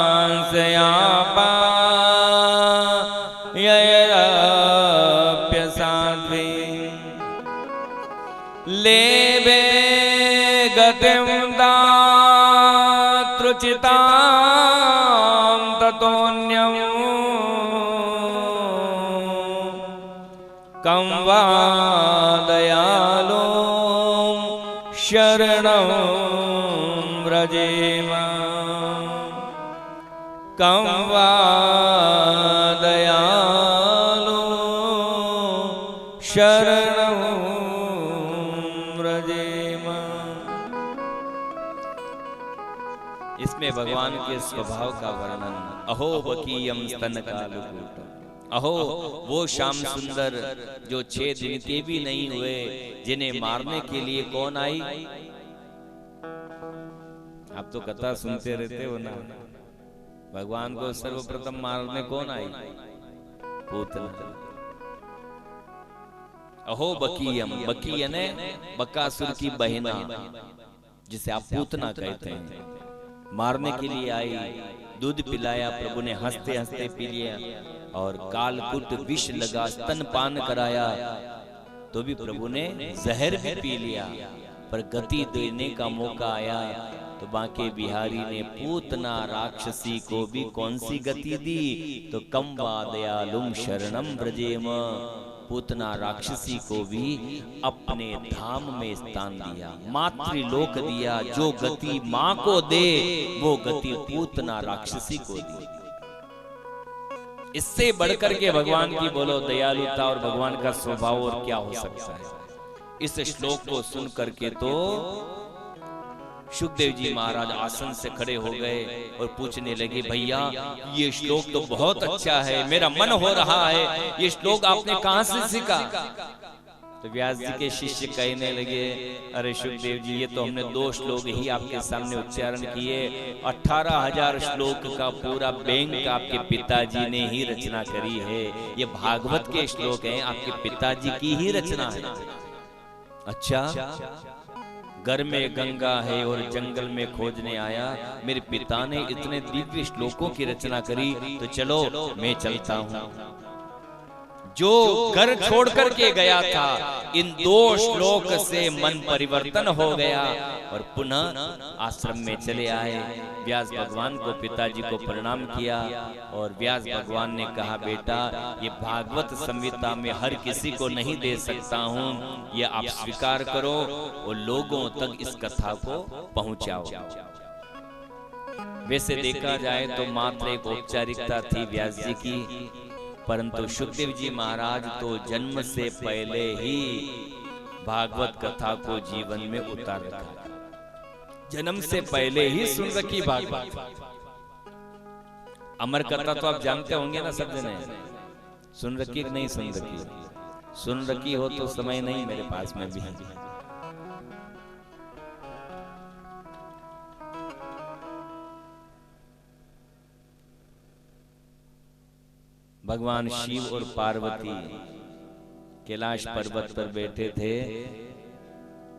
जिगांसयापा ययप्य साध्वी लेवे गतिं दातृचितां ततोऽन्यं कं वा दयालो शरणं व्रजेम कं वा दयालो शरणं व्रजेम। इसमें भगवान के स्वभाव का वर्णन, अहो बकीयम स्तनकालुकूटम, अहो वो श्याम सुंदर जो 6 दिन के भी नहीं हुए, जिन्हें मारने के लिए कौन आई? आप तो कथा सुनते रहते हो ना, भगवान को सर्वप्रथम मारने कौन आई? पूतना। अहो बकीयम, बकी यानी बकासुर की बहना, जिसे आप पूतना कहते हैं, मारने के लिए आई। दूध पिलाया प्रभु ने, हंसते हंसते पी लिया, और कालकुट विष लगा, स्तनपान कराया, तो भी प्रभु ने जहर भी पी लिया। पर गति देने का मौका आया तो बांके बिहारी ने पूतना राक्षसी को भी कौन सी गति दी? तो कम वा दयालुम शरणम ब्रजेम, पूतना राक्षसी को भी अपने धाम में स्थान दिया, मातृलोक दिया। जो गति मां को दे वो गति पूतना राक्षसी को दी। इससे बढ़कर के भगवान की बोलो दयालुता और भगवान का स्वभाव और क्या हो सकता है। इस श्लोक को सुन करके तो सुखदेव जी महाराज आसन से खड़े हो गए और पूछने लगे, भैया ये श्लोक तो बहुत अच्छा है, मेरा मन हो रहा है, ये श्लोक आपने कहां से सीखा? तो व्यास जी के शिष्य कहने लगे, अरे सुखदेव जी ये तो हमने 2 श्लोक ही आपके सामने उच्चारण किए, 18,000 श्लोक का पूरा बैंक आपके पिताजी ने ही रचना करी है। ये भागवत के श्लोक हैं, आपके पिताजी की ही रचना है। अच्छा, घर में गंगा है और जंगल में खोजने आया, मेरे पिता ने इतने दिव्य श्लोकों की रचना करी, तो चलो मैं चलता हूं। जो घर छोड़ करके गया था, इन 2 श्लोक से मन परिवर्तन हो गया और पुनः आश्रम में चले आए। व्यास भगवान को, पिताजी को प्रणाम किया और व्यास भगवान ने कहा, बेटा ये भागवत संहिता में हर किसी को नहीं दे सकता हूँ, ये आप स्वीकार करो और लोगों तक इस कथा को पहुंचाओ। वैसे देखा जाए तो मात्र एक औपचारिकता थी व्यास जी की, परंतु सुखदेव जी महाराज तो जन्म से पहले ही भागवत कथा को जीवन में उतार रखा, जन्म से पहले ही सुन रखी भागवत। अमर कथा तो आप जानते होंगे ना, सब जने सुन रखी कि नहीं सुन रखी? सुन रखी हो तो समय नहीं मेरे पास में भी। भगवान शिव और पार्वती कैलाश पर्वत पर बैठे थे,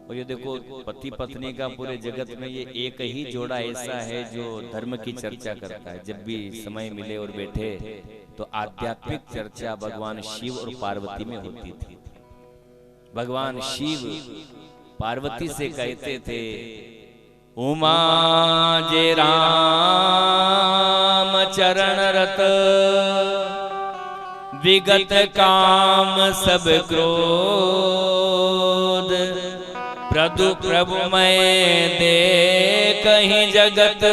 और ये देखो पति पत्नी का पूरे जगत में ये एक ही जोड़ा ऐसा है जो धर्म की चर्चा करता है। जब भी समय मिले और बैठे तो आध्यात्मिक चर्चा भगवान शिव और पार्वती में होती थी। भगवान शिव पार्वती से कहते थे, उमा जे राम चरण रत, विगत काम सब क्रोध, प्रभु प्रभु मैं दे कहीं जगत,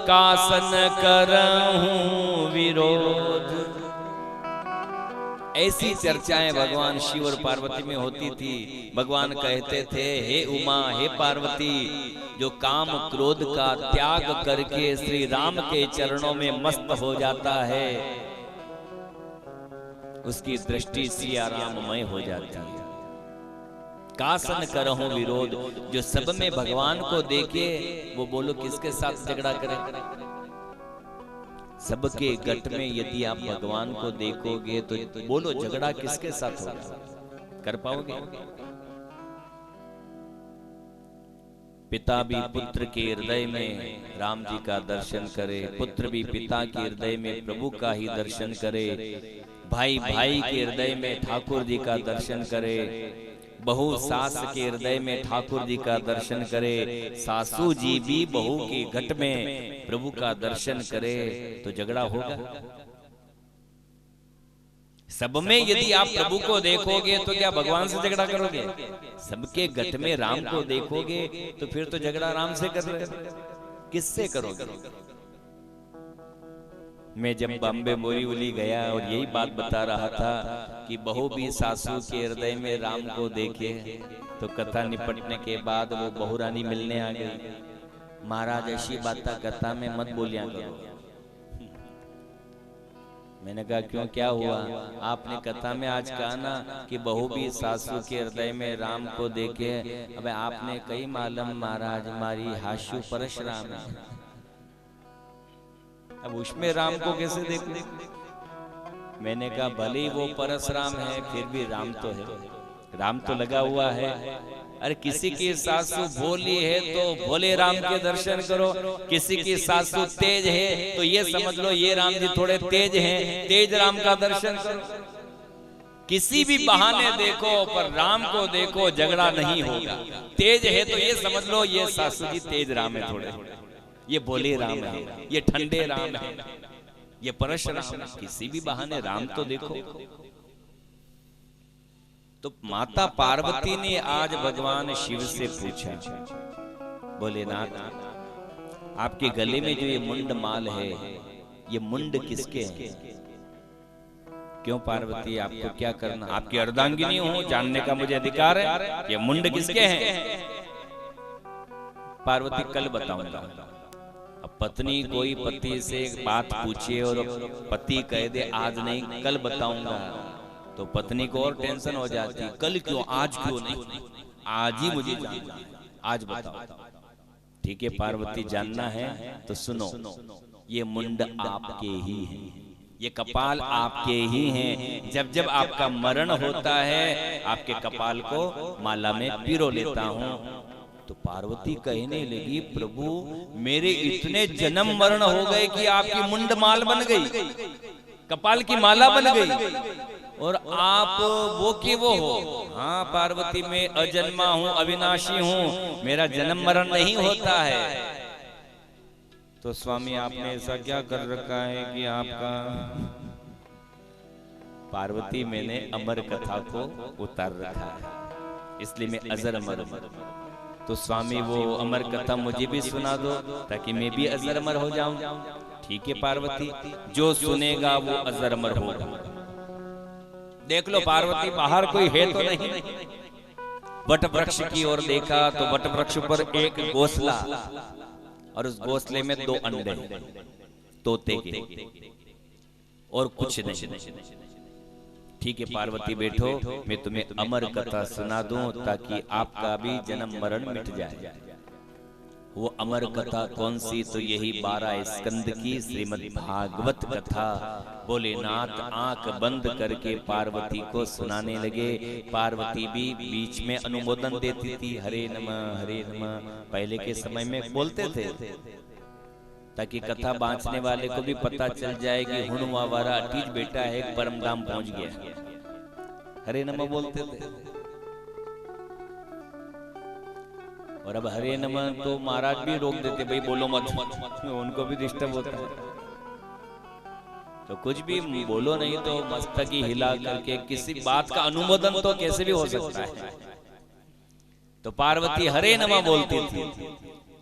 कासन करहूं विरोध। ऐसी चर्चाएं भगवान शिव और पार्वती में होती थी। भगवान कहते थे, हे उमा, हे पार्वती, जो काम क्रोध का त्याग करके श्री राम के चरणों में मस्त हो जाता है, उसकी दृष्टि सिया राममय हो जाती है। कासन करहूं विरोध, जो सब में भगवान को देखे वो बोलो किसके साथ झगड़ा करे? सबके गट में यदि आप भगवान को देखोगे तो बोलो झगड़ा किसके साथ होगा? कर पाओगे? पिता भी पुत्र के हृदय में राम जी का दर्शन करे, पुत्र भी पिता के हृदय में प्रभु का ही दर्शन करे, भाई भाई के हृदय में ठाकुर जी का दर्शन करे, बहू सास के हृदय में ठाकुर जी का दर्शन करे, सासू जी भी बहू के घट में प्रभु का दर्शन करे, तो झगड़ा होगा? सब में यदि आप प्रभु को देखोगे तो क्या भगवान से झगड़ा करोगे? सबके घट में राम को देखोगे तो फिर तो झगड़ा राम से कर रहे, किससे करोगे? मैं जब बॉम्बे बोरीवली गया और यही बात बता रहा था कि बहू भी सासू के हृदय में राम को देखे, तो कथा निपटने के बाद वो बहू रानी मिलने आ गई। महाराज ऐसी बात कथा में मत बोलिया करो। मैंने कहा क्यों, क्या हुआ? आपने कथा में आज कहा ना कि बहू भी सासू के हृदय में राम को देखे। अब आपने कई मालूम महाराज हमारी हाशु परशुराम है, अब उसमें राम को कैसे देखूं? मैंने कहा भले वो परशुराम है फिर भी राम तो है, राम तो लगा हुआ है। अरे किसी की सासू भोली है तो भोले राम के दर्शन करो, किसी की सासू तेज है तो ये समझ लो ये राम जी थोड़े तेज हैं, तेज राम का दर्शन करो। किसी भी बहाने देखो पर राम को देखो, झगड़ा नहीं होगा। तेज है तो ये समझ लो ये सासू जी तेज राम है, थोड़े ये भोले राम है, ये ठंडे राम है, ये परशुराम। किसी भी बहाने राम तो देखो। तो माता पार्वती ने आज भगवान शिव से पूछा, भोलेनाथ आपके गले में जो ये मुंड माल है, ये मुंड किसके हैं? क्यों पार्वती आपको क्या करना? आपकी अर्धांगिनी हूं, जानने का मुझे अधिकार है, ये मुंड किसके हैं? पार्वती कल बताऊंगा। अब पत्नी कोई पति से एक बात पूछे और पति कह दे आज नहीं कल बताऊंगा, तो पत्नी को और टेंशन हो जाती, कल क्यों, आज क्यों नहीं, आज ही मुझे जानना है, आज बताओ। ठीक है पार्वती, जानना है तो सुनो, ये मुंड आपके ही है, ये कपाल आपके ही हैं। जब जब आपका मरण होता है आपके कपाल को माला में पिरो लेता हूं। तो पार्वती कहने लगी, प्रभु मेरे इतने जन्म मरण हो गए कि आपकी मुंड माल बन गई, कपाल की माला बन गई, और आप वो की वो हो। हाँ पार्वती मैं अजन्मा हूँ, अविनाशी हूँ, मेरा जन्म मरण नहीं होता है। तो स्वामी आपने ऐसा क्या कर रखा है कि आपका? पार्वती मैंने अमर कथा को उतार रखा है, इसलिए मैं अजर अमर हूं। तो स्वामी वो अमर कथा मुझे भी सुना दो ताकि मैं भी अजर अमर हो जाऊं। ठीक है पार्वती, जो सुनेगा वो अजर अमर होगा। देख लो पार्वती, बाहर कोई है तो नहीं। वट वृक्ष की ओर देखा तो वट वृक्ष पर एक घोंसला, और उस घोंसले में 2 अंडे तोते के, और कुछ नहीं। ठीक है पार्वती बैठो, मैं तुम्हें अमर कथा सुना दूं ताकि आपका भी जन्म मरण मिट जाए। वो अमर कथा कौन सी? तो यही 12 स्कंद की श्रीमद् भागवत कथा। भोलेनाथ आंख बंद करके पार्वती को सुनाने लगे। पार्वती भी बीच में अनुमोदन देती थी, हरे नमः हरे नमः। पहले के समय में बोलते थे ताकि कथा बांचने वाले को भी पता चल जाए कि हुणवा वारा अटीज बेटा है, परम धाम पहुंच गया। हरे नमः बोलते थे। और अब हरे नमः तो महाराज भी रोक देते, भाई बोलो मत, उनको भी डिस्टर्ब होता है। तो कुछ भी बोलो नहीं तो मस्तक ही हिला करके किसी बात का अनुमोदन तो कैसे भी हो सकता है। तो पार्वती हरे नमः बोलती थी,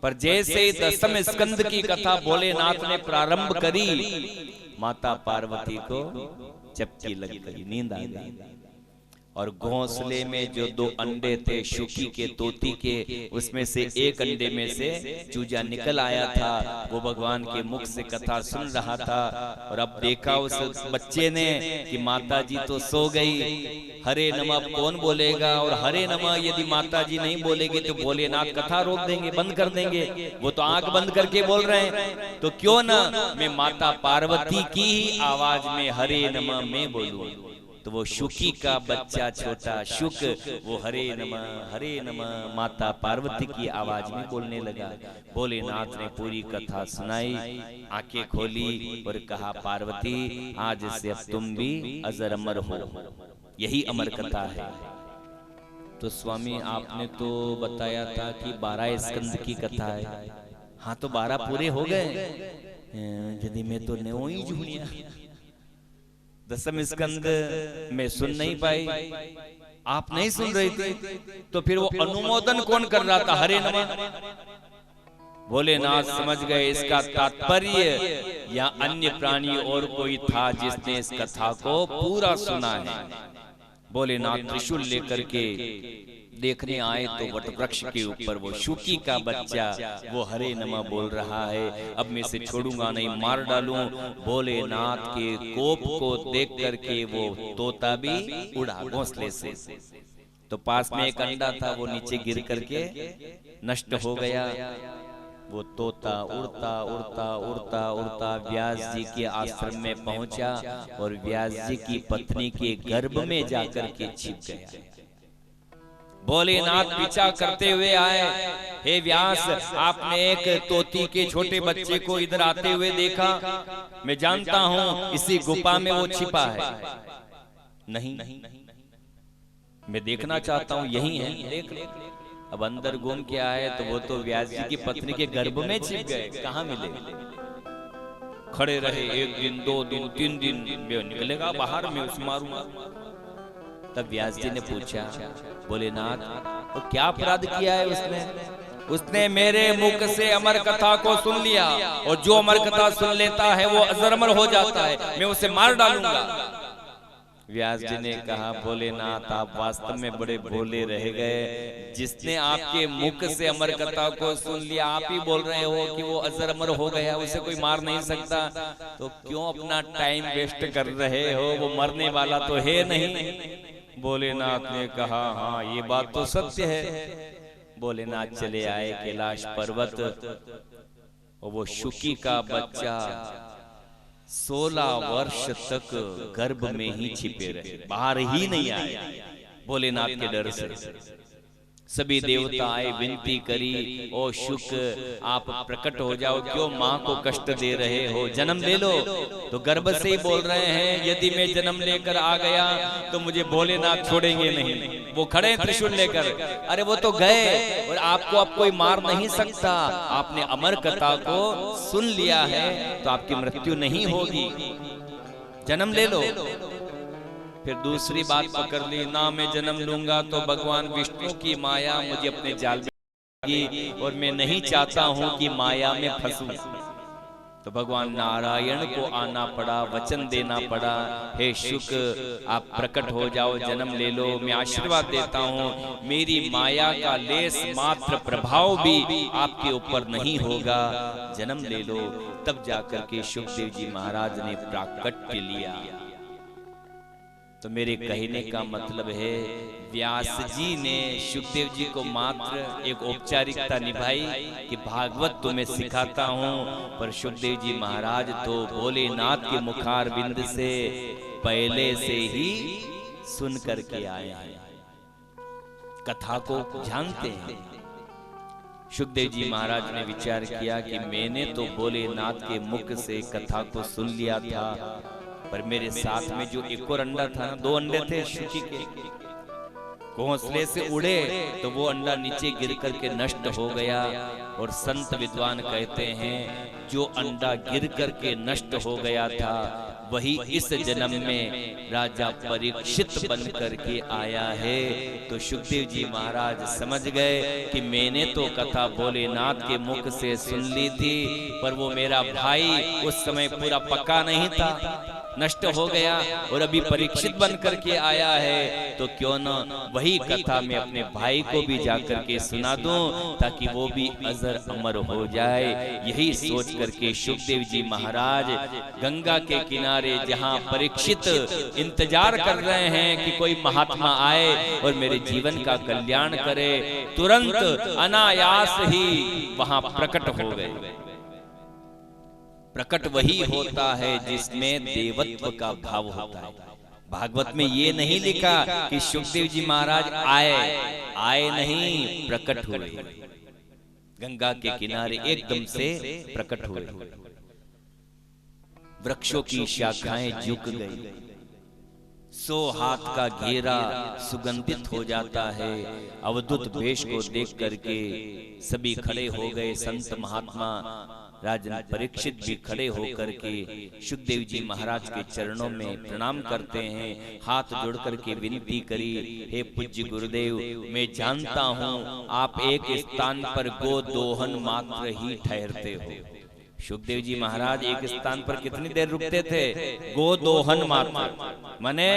पर जैसे ही 10वें स्कंद की कथा भोलेनाथ ने प्रारंभ करी, माता पार्वती को चपकी लग गई, नींद आ गई। और घोंसले में जो 2 अंडे थे शुकी के, तोती के, उसमें से एक अंडे में से चूजा निकल आया था। वो भगवान के मुख से कथा सुन रहा था। और अब देखा उस बच्चे ने कि माता जी तो सो गई, हरे नमः कौन बोलेगा? और हरे नमः यदि माता जी नहीं बोलेगी तो भोलेनाथ कथा रोक देंगे, बंद कर देंगे। वो तो आंख बंद करके बोल रहे हैं, तो क्यों ना मैं माता पार्वती की ही आवाज में हरे नमः मैं बोलूं। तो वो शुकी का बच्चा छोटा शुक वो हरे नमः माता पार्वती की आवाज में बोलने लगा। भोलेनाथ ने पूरी कथा सुनाई, आंखें खोली और कहा, पार्वती आज से अब तुम भी अजर अमर हो। यही अमर कथा है। तो स्वामी आपने तो बताया था कि 12 स्कंद की कथा है। हाँ तो 12 पूरे हो गए, यदि मैं तो न्यो ही जुड़िया, 10वें स्कंद में सुन नहीं पाई, आप नहीं सुन रही थी, तो फिर वो अनुमोदन कौन कर रहा था? हरे नमः। भोलेनाथ समझ गए इसका तात्पर्य या अन्य प्राणी और कोई था जिसने इस कथा को पूरा सुना है। भोलेनाथ त्रिशूल लेकर के देखने आए तो वटवृक्ष के ऊपर वो शुकी का बच्चा वो हरे नमः बोल रहा है। अब मैं इसे छोड़ूंगा नहीं, मार डालूं। भोलेनाथ के कोप को देख करके वो तोता भी उड़ा घोंसले से। तो पास में एक अंडा था, वो नीचे गिर करके नष्ट हो गया। वो तोता उड़ता उड़ता उड़ता उड़ता व्यास जी के आश्रम में पहुंचा और व्यास जी की पत्नी के गर्भ में जाकर के छिप गया। भोलेनाथ पीछा करते हुए आए, हे व्यास, आपने एक तोती के छोटे बच्चे को इधर आते हुए देखा? मैं जानता हूं इसी गुफा में वो छिपा है। नहीं, मैं देखना चाहता हूं, यही है, देख लो। अब अंदर घूम के आए तो वो तो व्यास जी की पत्नी के गर्भ में छिप गए, कहां मिले? खड़े रहे 1 दिन 2 दिन 3 दिन, निकलेगा बाहर, मैं उसे मारूंगा। तब व्यास जी ने पूछा, भोलेनाथ तो क्या अपराध किया है उसने मेरे मुख से अमर कथा को सुन लिया, और जो अमर कथा सुन लेता है वो अजर अमर हो जाता है, मैं उसे मार डालूंगा। व्यास जी ने कहा, भोलेनाथ आप वास्तव में बड़े भोले रह गए। जिसने आपके मुख से अमर कथा को सुन लिया, आप ही बोल रहे हो कि वो अजर अमर हो गया, उसे कोई मार नहीं सकता, तो क्यों अपना टाइम वेस्ट कर रहे हो? वो मरने वाला तो है नहीं। भोलेनाथ ने कहा, हाँ ये बात तो सत्य है। भोलेनाथ चले आए कैलाश पर्वत, और वो शुकी का बच्चा 16 वर्ष तक गर्भ में ही छिपे रहे, बाहर ही नहीं आए भोलेनाथ के डर से। सभी देवता आए, विनती करी, ओ शुक आप प्रकट हो जाओ, क्यों माँ को कष्ट दे रहे हो, जन्म ले लो। तो गर्भ से ही बोल रहे हैं, यदि मैं जन्म लेकर आ गया तो मुझे भोलेनाथ छोड़ेंगे नहीं। वो खड़े त्रिशूल लेकर, अरे वो तो गए और आपको अब कोई मार नहीं सकता। आपने अमर कथा को सुन लिया है तो आपकी मृत्यु नहीं होगी, जन्म ले लो। फिर दूसरी बात पकड़ ली, ना मैं जन्म लूंगा तो भगवान विष्णु की माया मुझे अपने जाल में की, और मैं नहीं चाहता हूं कि माया में फंसूं। तो भगवान नारायण को आना पड़ा, वचन देना पड़ा, हे शुक आप प्रकट हो जाओ, जन्म ले लो, मैं आशीर्वाद देता हूँ, मेरी माया का लेस मात्र प्रभाव भी आपके ऊपर नहीं होगा, जन्म ले लो। तब जाकर के शुकदेव जी महाराज ने प्राकट्य लिया। तो मेरे कहने का मतलब है, व्यास जी ने शुकदेव जी को मात्र एक औपचारिकता निभाई कि भागवत तुम्हें सिखाता हूँ, पर शुकदेव जी महाराज तो भोलेनाथ के मुखार बिंद से पहले से ही सुन करके आए हैं, कथा को जानते हैं। शुकदेव जी महाराज ने विचार किया कि मैंने तो भोलेनाथ के मुख से कथा को सुन लिया था, पर मेरे साथ में जो एक और अंडा था ना, 2 अंडे थे शुकी के, घोंसले से उड़े तो वो अंडा नीचे गिर करके नष्ट हो गया। और संत विद्वान कहते हैं, जो अंडा गिर करके नष्ट हो गया था वही इस जन्म में राजा परीक्षित बन करके आया है। तो शुकदेव जी महाराज समझ गए कि मैंने तो कथा भोलेनाथ के मुख से सुन ली थी, पर वो मेरा भाई उस समय पूरा पक्का नहीं था, नष्ट हो गया, और अभी परीक्षित बन करके आया है, तो क्यों न वही कथा मैं अपने भाई को भी जाकर के सुना दूं, ताकि वो भी अजर अमर हो जाए। यही सोच करके शुकदेव जी महाराज गंगा के किनारे, जहां परीक्षित इंतजार कर रहे हैं कि कोई महात्मा आए और मेरे जीवन का कल्याण करे, तुरंत अनायास ही वहां प्रकट हो गए। प्रकट वही होता है जिसमें देवत्व का भाव होता है। भागवत में ये नहीं लिखा कि शुकदेव जी महाराज आए नहीं, प्रकट हुए, गंगा के किनारे एकदम से प्रकट हुए। वृक्षों की शाखाएं झुक गई, सो हाथ का घेरा सुगंधित हो जाता है। अवधूत वेश को देख करके सभी खड़े हो गए। संत महात्मा राजन परीक्षित भी खड़े होकर के सुखदेव जी महाराज के चरणों में प्रणाम करते हैं। हाथ जोड़ करके विनती करी, हे पूज्य गुरुदेव, मैं जानता हूँ आप एक स्थान पर गो दोहन मात्र ही ठहरते हो। सुखदेव जी महाराज एक स्थान पर कितनी देर रुकते थे? गो दोहन मात्र, माने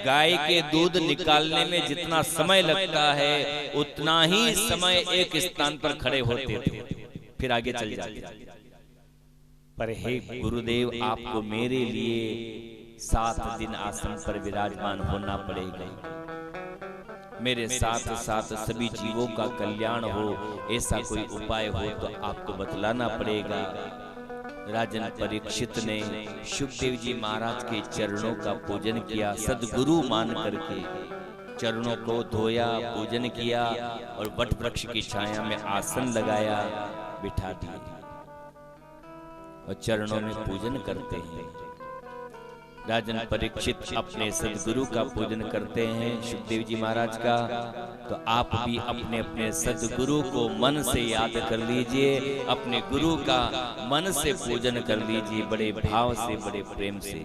गाय के दूध निकालने में जितना समय लगता है उतना ही समय एक स्थान पर खड़े होते थे, फिर आगे चल जाते। पर हे गुरुदेव, आपको मेरे लिए 7 दिन आश्रम पर विराजमान होना पड़ेगा। मेरे साथ साथ सभी जीवों का कल्याण हो, ऐसा कोई उपाय हो तो आपको बतलाना पड़ेगा। राजन परीक्षित ने सुखदेव जी महाराज के चरणों का पूजन किया। सदगुरु मान करके चरणों को धोया, पूजन किया और वट वृक्ष की छाया में आसन लगाया, बिठा दिया और चरणों में पूजन करते हैं। राजन परीक्षित अपने सदगुरु का पूजन करते हैं, सुखदेव जी महाराज का। तो आप भी अपने अपने सदगुरु को मन से याद कर लीजिए, अपने गुरु का मन से पूजन कर लीजिए, बड़े भाव से, बड़े प्रेम से।